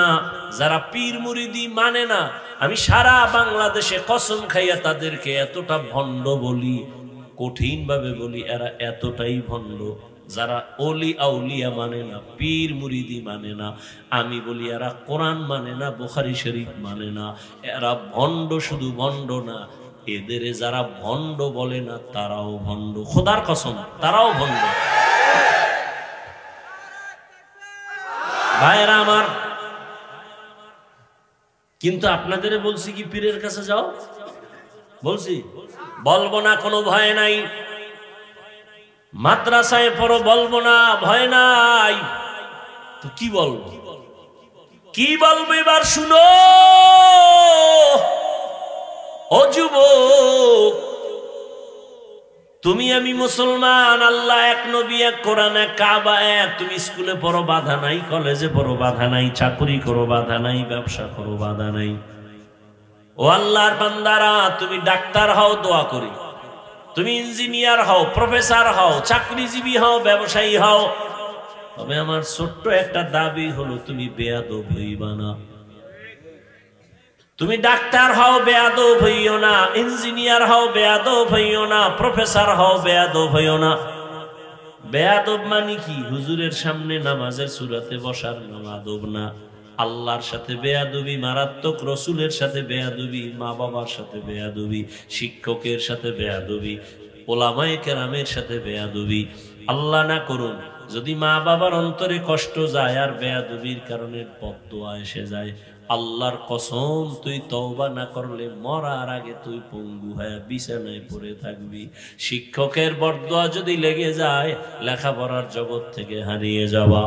যারা পীর মুরিদি মানে না, আমি সারা বাংলাদেশে কসম খাইয়া তাদেরকে এতটা ভণ্ড বলি, কঠিন ভাবে বলি, এরা এতটাই ভণ্ড। যারা ওলি আউলিয়া মানে না, পীর মুরিদি মানে না, আমি বলি এরা কোরআন মানে না, বুখারী শরীফ মানে না, এরা ভণ্ড। শুধু ভণ্ড না, এদের যারা ভণ্ড বলে না তারাও ভণ্ড, খোদার কসম তারাও ভণ্ড। ভাইরা আমার, কিন্তু আপনাদের বলছি কি পীরের কাছে যাও? বলছি? বলবো না, কোনো ভয় নাই। মাদ্রাসায় পড়ো, বলবো না, ভয় নাই। তো কি বলবো? কি বলবো এবার শুনো ও যুবক। তুমি আমি মুসলমান, আল্লাহ এক, নবী এক, কোরআন এক, কাবা এক। তুমি স্কুলে পড়ো, বাধা নাই। কলেজে পড়ো, বাধা নাই। চাকরি করো, বাধা নাই। ব্যবসা করো, বাধা নাই। ও আল্লাহর বান্দারা, তুমি ডাক্তার হও, দোয়া করি। তুমি ইঞ্জিনিয়ার হও, প্রফেসর হও, চাকরিজীবী হও, ব্যবসায়ী হও, তবে আমার ছোট্ট একটা দাবি হলো তুমি বেয়াদব হইবা না। তুমি ডাক্তার হও, বেয়াদব হইও না। ইঞ্জিনিয়ার হও, বেয়াদব হইও না। প্রফেসর হও, বেয়াদব হইও না। বেয়াদব মানে কি? হুজুরের সামনে নামাজের সূরাতে বসার নাম আদব না। আল্লাহর সাথে বেয়াদবি মারাত্মক, রসুলের সাথে বেয়াদবি, মা বাবার সাথে বেয়াদবি, শিক্ষকের সাথে বেয়াদবি, ওলামায়ে কেরামের সাথে বেয়াদবি। আল্লাহ না করুন যদি মা বাবার অন্তরে কষ্ট যায় আর বেয়াদবির কারণে বদদুয়া এসে যায়, আল্লাহর কসম তুই তওবা না করলে মরার আগে তুই পঙ্গু হয়ে বিছানায় পড়ে থাকবি। শিক্ষকের বদদুয়া যদি লেগে যায় লেখাপড়ার জগৎ থেকে হারিয়ে যাওয়া।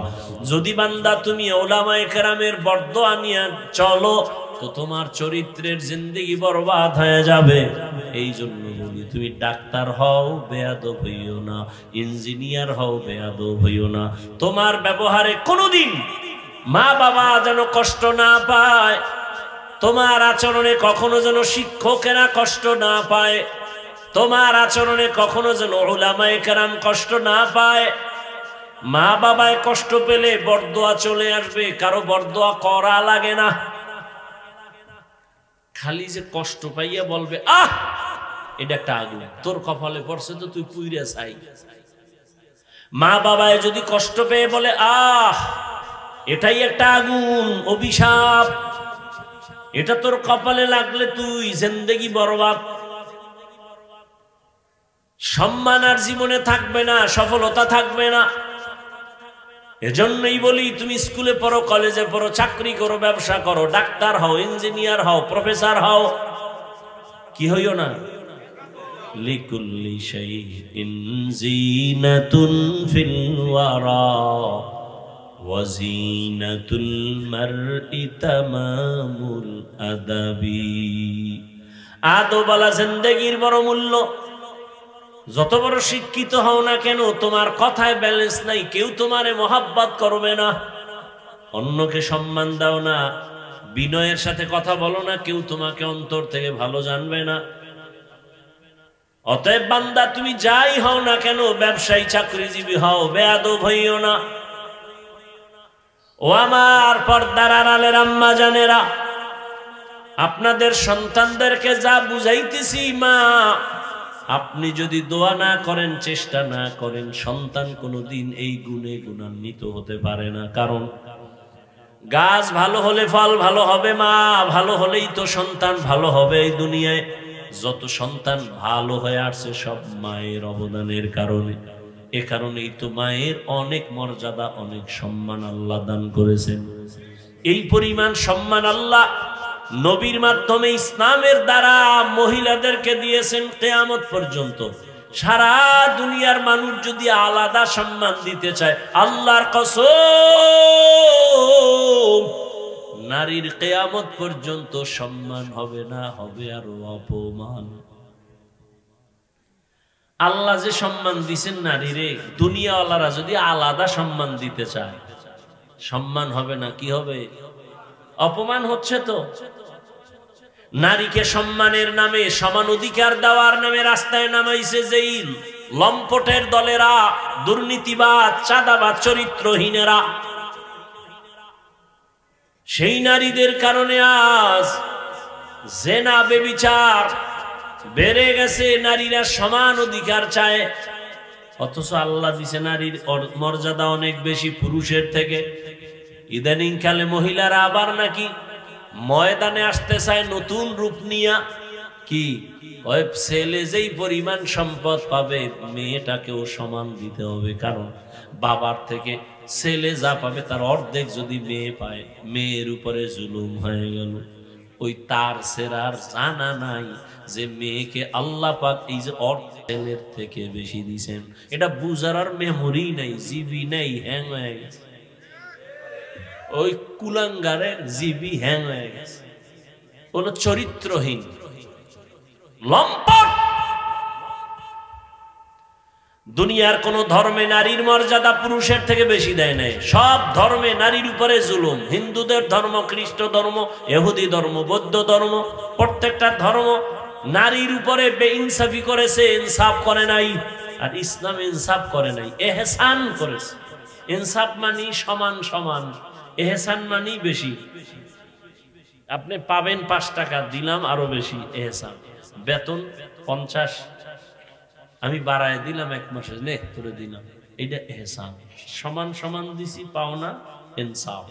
যদি বান্দা তুমি উলামায়ে কেরামের বদদুয়া নিয়ে চলো তো তোমার চরিত্রের জিন্দেগি বরবাদ হয়ে যাবে। এই জন্য বলি তুমি ডাক্তার হও বেয়াদব হইও না, ইঞ্জিনিয়ার হও বেয়াদব হইও না। তোমার ব্যবহারে কোনোদিন মা বাবা যেন কষ্ট না পায়, তোমার আচরণে কখনো যেন শিক্ষকেরা কষ্ট না পায়, তোমার আচরণে কখনো যেন উলামায়ে কেরাম কষ্ট না পায়। মা বাবায় কষ্ট পেলে বরদোয়া চলে আসবে, কারো বরদোয়া করা লাগে না। খালি যে কষ্ট পাইয়া বলবে আহ এটা একটা আগুন তোর কপালে পড়ছে তো তুই পুইরা চাই। মা বাবায় যদি কষ্ট পেয়ে বলে আহ এটাই একটা আগুন, অভিশাপ, এটা তোর কপালে লাগলে তুই জিন্দেগি বরবাদ। সম্মান আর জীবনে থাকবে না, সফলতা থাকবে না। এজন্যই বলি তুমি স্কুলে পড়ো, কলেজে পড়ো, চাকরি করো, ব্যবসা করো, ডাক্তার হও, ইঞ্জিনিয়ার হও, প্রফেসর হও, কি হইও না লিকুল্লি শাইইন জিনাতুন ফিল ওয়ারা ওয়া জিনাতুল মারই তামামুল আদাবি। আদবওয়ালা জিন্দেগির বড় মূল্য। যত বড় শিক্ষিত হও না কেন তোমার কথায় ব্যালেন্স নাই, কেউ তোমারে মহাব্বত করবে না। অন্যকে সম্মান দাও না, বিনয়ের সাথে কথা বলো না, কেউ তোমাকে অন্তর থেকে ভালো জানবে না। অতএব বান্দা তুমি যাই হও না কেন, ব্যবসায়ী চাকরিজীবী হও, বেয়াদব হইও না। ও আমার পর্দার আড়ালের আম্মা জানেরা, আপনাদের সন্তানদেরকে যা বুঝাইতেছি মা, আপনি যদি দোয়া না করেন, চেষ্টা না করেন, সন্তান কোনোদিন এই গুণে গুণান্বিত হতে পারে না। কারণ গাছ ভালো হলে ফল ভালো হবে, মা ভালো হলেই তো সন্তান ভালো হবে। এই দুনিয়ায় যত সন্তান ভালো হয়ে আসছে সব মায়ের অবদানের কারণে। এ কারণেই তো মায়ের অনেক মর্যাদা, অনেক সম্মান আল্লাহ দান করেছেন। এই পরিমাণ সম্মান আল্লাহ নবীর মাধ্যমে ইসলামের দ্বারা মহিলাদেরকে দিয়েছেন কিয়ামত পর্যন্ত। সারা দুনিয়ার মানুষ যদি আলাদা সম্মান দিতে চায়, আল্লাহর কসম নারীর কিয়ামত পর্যন্ত সম্মান হবে না, হবে আরো অপমান। আল্লাহ যে সম্মান দিছেন নারীরে, দুনিয়াওয়ালারা যদি আলাদা সম্মান দিতে চায়, সম্মান হবে না, কি হবে? অপমান হচ্ছে তো। নারীকে সম্মানের নামে, সমান অধিকার দেওয়ার নামে রাস্তায় নামাইছে যেই লম্পটের দলেরা, দুর্নীতিবাদ, চাঁদাবাদ, চরিত্রহীনেরা, সেই নারীদের কারণে আজ জেনা, বেবিচার বেড়ে গেছে। নারীরা সমান অধিকার চায়, অথচ আল্লাহ দিছে নারীর মর্যাদা অনেক বেশি পুরুষের থেকে। ইদানিং কালে মহিলারা আবার নাকি ময়দানে আসতে চায় নতুন রূপ নিয়া। কি ওই ছেলে যেই পরিমাণ সম্পদ পাবে, মেয়েটাকেও সমান দিতে হবে। কারণ বাবার থেকে ছেলে যা পাবে তার অর্ধেক যদি মেয়ে পায়, মেয়ের উপরে জুলুম হয়ে গেল। ওই তার সেরার জানা নাই যে মেয়েকে আল্লাহ পাক এই যে অর্ধেকের থেকে বেশি দিছেন, এটা বুঝার আর মেমোরি নাই, জিবি নাই, হ্যাং হয়ে গেছে। ওই কুলাঙ্গারের জিবি হ্যাং হয়ে গেছে, কোন চরিত্রহীন লম্পট। দুনিয়ার কোন ধর্মে নারীর মর্যাদা পুরুষের থেকে বেশি দেয় নাই। সব ধর্মে নারীর উপরে জুলুম। হিন্দুদের ধর্ম, খ্রিস্ট ধর্ম, ইহুদি ধর্ম, বৌদ্ধ ধর্ম, প্রত্যেকটা ধর্ম নারীর উপরে বেইনসাফি করেছে, ইনসাফ করে নাই। আর ইসলাম ইনসাফ করে নাই, এহসান করেছে। ইনসাফ মানি সমান সমান, এহসান মানি বেশি। আপনি পাবেন 5 টাকা, দিলাম আরো বেশি, এহসান। বেতন 50, আমি বাড়ায় দিলাম 1 মাসে, নে করে দিলাম, এটা এহসান। সমান সমান দিছি, পাওনা ইনসাফ।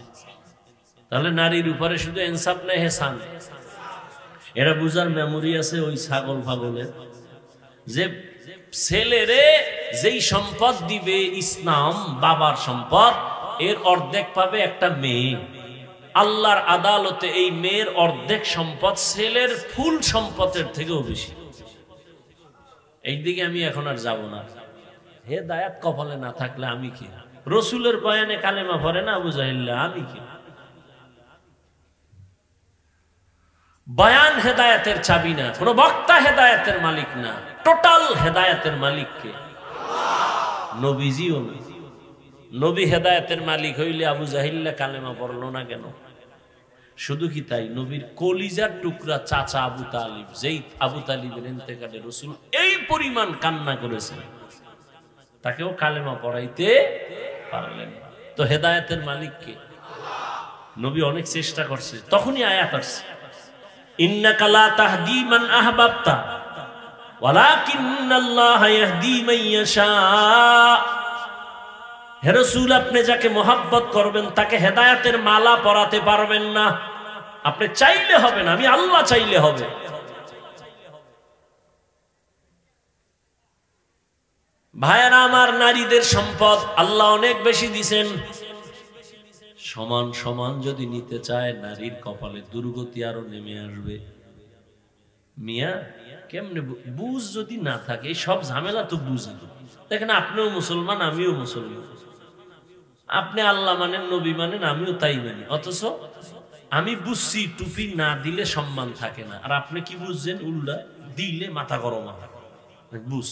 তাহলে নারীর উপরে শুধু ইনসাফ না, এহসান। এরা বুঝার মেমোরি আছে ওই ছাগল ফাগলের, যে ছেলেরে যেই সম্পদ দিবে ইসলাম, বাবার সম্পদ, এর অর্ধেক পাবে একটা মেয়ে। আল্লাহর আদালতে এই মেয়ের অর্ধেক সম্পদ ছেলের ফুল সম্পদের থেকেও বেশি। এই দিকে আমি এখন আর যাব না। হেদায়েত কপালে না থাকলে আমি কি? রসুলের বয়ানে কালেমা পড়ে না আবু জাহেল, আমি কি? বয়ান হেদায়েতের চাবি না, কোন বক্তা হেদায়েতের মালিক না, টোটাল হেদায়েতের মালিক কে? নবীজিও না। নবী হেদায়েতের মালিক হইলে আবু জাহিল্লা কালেমা পড়লো না কেন? শুধু কি তাই, নবীর কলিজার টুকরা চাচা আবু তালিব, যেই আবু তালিবের ইন্তেকালে রাসূল এই পরিমাণ কান্না করেছেন, তাকেও কালেমা পড়াইতে পারলেন না। তো হেদায়েতের মালিক কে? নবী অনেক চেষ্টা করছে, তখনই আয়াত আসছে, ইন্নাকা লা তাহদি মান আহবাবতা ওয়ালাকিন্নাল্লাহা ইয়াহদি মান ইয়াশা। হে রাসূল, আপনি যাকে মহব্বত করবেন তাকে হেদায়েতের মালা পরাতে পারবেন না। আপনি চাইলে হবে না, আমি আল্লাহ চাইলে হবে। ভাইয়েরা আমার, নারীদের সম্পদ আল্লাহ অনেক বেশি দিছেন। সমান সমান যদি নিতে চায়, নারীর কপালে দুর্গতি আরো নেমে আসবে। মিয়া কেমনে বুঝ যদি না থাকে, এই সব ঝামেলা তো বুঝি। দেখেন, আপনিও মুসলমান, আমিও মুসলমান, আপনি আল্লাহ মানেন, নবী মানেন, আমিও তাই মানি, অথচ আমি বুঝছি টুপি না দিলে সম্মান থাকে না, আর আপনি কি বুঝছেন? উল্টা দিলে মাথা গরম বুঝ।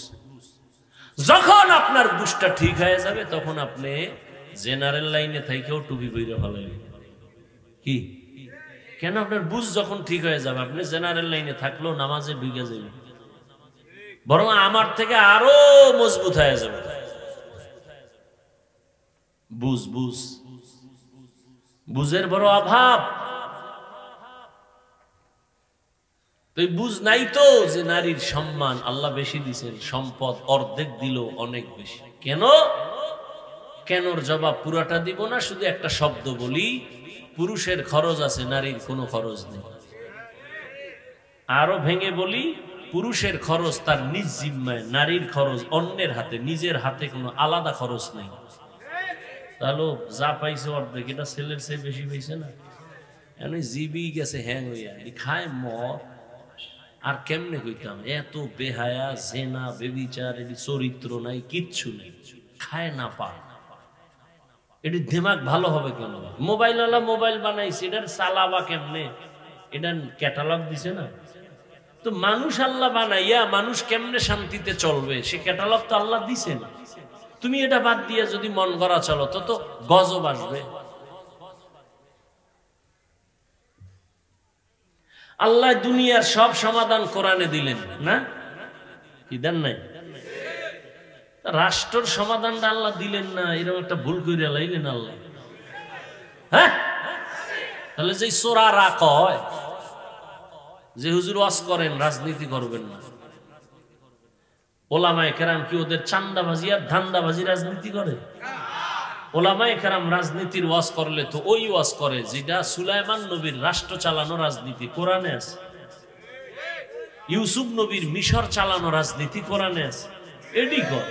যখন আপনার বুঝটা ঠিক হয়ে যাবে, তখন আপনি জেনারেল লাইনে থেকেও টুপি বইরে ফেলাইবেন। কি কেন? আপনার বুঝ যখন ঠিক হয়ে যাবে, আপনি জেনারেল লাইনে থাকলেও নামাজে ঢুকে যাবেন, বরং আমার থেকে আরো মজবুত হয়ে যাবে। বুঝ বুঝ বুঝের বড় অভাব। তো বুঝ নাই তো, যে নারীর সম্মান আল্লাহ বেশি দিছেন, সম্পদ অর্ধেক দিল অনেক বেশি। কেন? কেনর জবাব পুরাটা দিব না, শুধু একটা শব্দ বলি, পুরুষের খরচ আছে, নারীর কোনো খরচ নেই। আরো ভেঙে বলি, পুরুষের খরচ তার নিজ জিম্মায়, নারীর খরচ অন্যের হাতে, নিজের হাতে কোনো আলাদা খরচ নেই। তাহলে যা পাইছে অর্ধেক, এটা ছেলের চেয়ে বেশি পাইছে না? এনে জিবি গেছে হ্যাং হইয়া, খায় মর। আর কেমনে কইতাম, এত বেহায়া, জেনা, বেবিচার, এটি চরিত্র নাই, কিচ্ছু নেই, খায় না পায়। এটি দিমাগ ভালো হবে কেন? মোবাইল ওয়ালা মোবাইল বানাইছে, এটার চালাবা কেমনে? এটা ক্যাটালগ দিছে না? তো মানুষ আল্লাহ বানাইয়া মানুষ কেমনে শান্তিতে চলবে, সে ক্যাটালগ তো আল্লাহ দিছে না। তুমি এটা বাদ দিয়ে যদি মন গড়া চলো, তো গজব আসবে। আল্লাহ দুনিয়ার সব সমাধান কোরআনে দিলেন না? কি দেন নাই? রাষ্ট্রের সমাধানটা আল্লাহ দিলেন না, এরকম একটা ভুল করে লাইলেন আল্লাহ। হ্যাঁ, তাহলে যে চোরারা কয় যে হুজুর ওয়াজ করেন, রাজনীতি করবেন না, ওলামায়ে কেরাম কি ওদের চান্দাবাজি আর ধান্দাবাজি রাজনীতি করে? ওলামায়ে কেরাম রাজনীতির ওয়াজ করলে তো ওই ওয়াজ করে যেটা সুলাইমান নবীর রাষ্ট্র চালানো রাজনীতি কোরআনে আছে, ইউসুফ নবীর মিশর চালানো রাজনীতি কোরআনে আছে, এডি কর।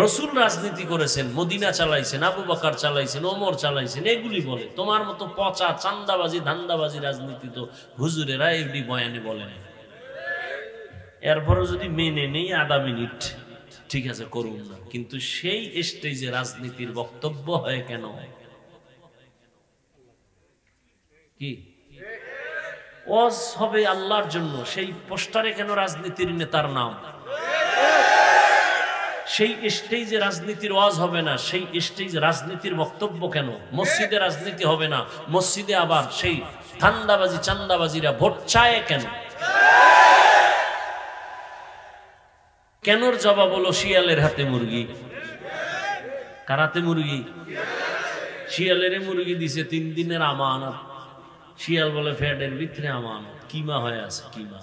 রসুল রাজনীতি করেছেন, মদিনা চালাইছেন, আবু বকর চালাইছেন, ওমর চালাইছেন, এগুলি বলে। তোমার মতো পচা চান্দাবাজি ধান্দাবাজি রাজনীতি তো হুজুরেরা এডি বয়ানে বলেন। এরপরও যদি মেনে নেই আধা মিনিট, ঠিক আছে করুন না, কিন্তু সেই স্টেজে রাজনীতির বক্তব্য হয় কেন? কি ওয়াজ হবে আল্লাহর জন্য, সেই পোস্টারে কেন রাজনীতির নেতার নাম? সেই স্টেজে রাজনীতির ওয়াজ হবে না, সেই স্টেজে রাজনীতির বক্তব্য কেন? মসজিদে রাজনীতি হবে না, মসজিদে আবার সেই ধান্দাবাজি চান্দাবাজিরা ভোট চায় কেন? কেনর জবাব হলো শিয়ালের হাতে মুরগি। কার হাতে মুরগি? শিয়ালের মুরগি দিছে 3 দিনের আমানত। শিয়াল বলে ফ্যাটের ভিতরে আমানত, কিমা হয়ে আছে, কিমা।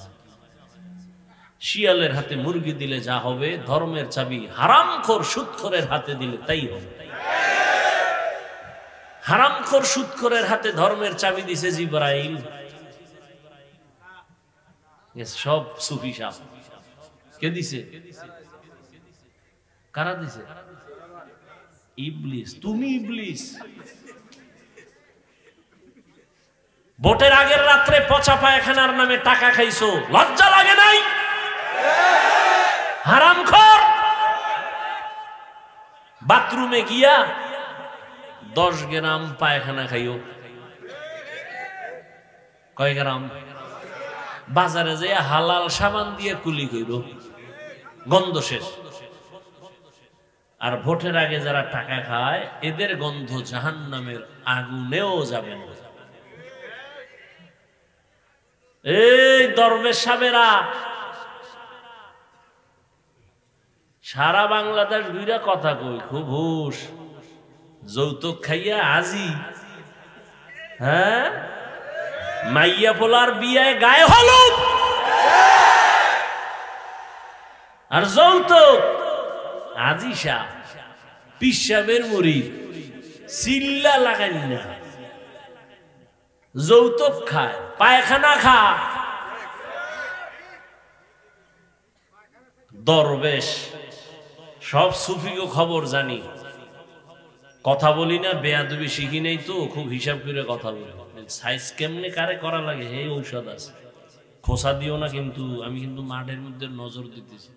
শিয়ালের হাতে মুরগি দিলে যা হবে, ধর্মের চাবি হারামখোর সুদখোরের হাতে দিলে তাই হবে। হারামখোর সুদখোরের হাতে ধর্মের চাবি দিছে জিবরাইল। সব সুফি সাহেব কে দিছে? কারা দিছে? ইবলিস। তুমি ইবলিস। ভোটের আগের রাত্রে পচা পায়খানার নামে টাকা খাইছো, লজ্জা লাগে নাই? হারামখোর। বাথরুমে গিয়া 10 গ্রাম পায়খানা খাইও। কয় গ্রাম? বাজারে যে হালাল সাবান দিয়ে কুলি কইরো, গন্ধ শেষ। আর ভোটের আগে যারা টাকা খায় এদের গন্ধ জাহান্নামের আগুনেও যাবে না। এই দরবেশ সাহেবেরা সারা বাংলাদেশ ঘুরে কথা কই, খুব হুশ। যৌতুক খাইয়া আজি, হ্যাঁ, মাইয়া পোলার বিয়ায় গায়ে হলুদ আর যৌতুক। আজি সাহ পিসাবের মুড়ি চিল্লা লাগাই না, যৌতুক খায়, পায়খানা খা। দরবেশ সব সুফিকে খবর জানি, কথা বলি না, বেয়াদবি শিখি নেই তো, খুব হিসাব করে কথা বলি। সাইজ কেমনে কারে করা লাগে এই ঔষধ আছে। খোসা দিও না কিন্তু, আমি কিন্তু মাঠের মধ্যে নজর দিতেছি।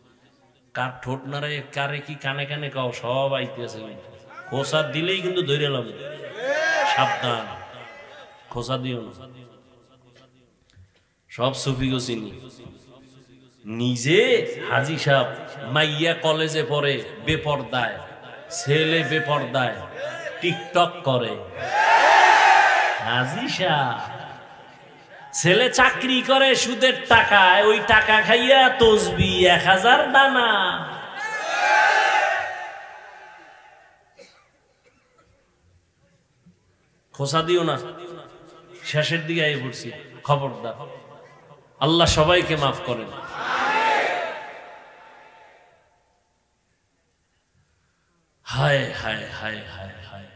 কার ঠোঁট নাড়ায় কারে কি কানে কানে কাও সব আইতেছে। খোসা দিলেই কিন্তু ধরে লাভ, সাবধান, খোসা দিও না। সব সুফিগো চিনি। নিজে হাজি সাহেব, মাইয়া কলেজে পড়ে বেপরদায়, ছেলে বেপরদায়, টিকটক করে। হাজি সাহেব ছেলে চাকরি করে সুদের টাকায়, ওই টাকা খাইয়া তসবি 1000 দানা। খোসা দিও না, শেষের দিকে আই পড়ছি, খবরদার। আল্লাহ সবাইকে মাফ করেন। হায় হায় হায় হায় হায়।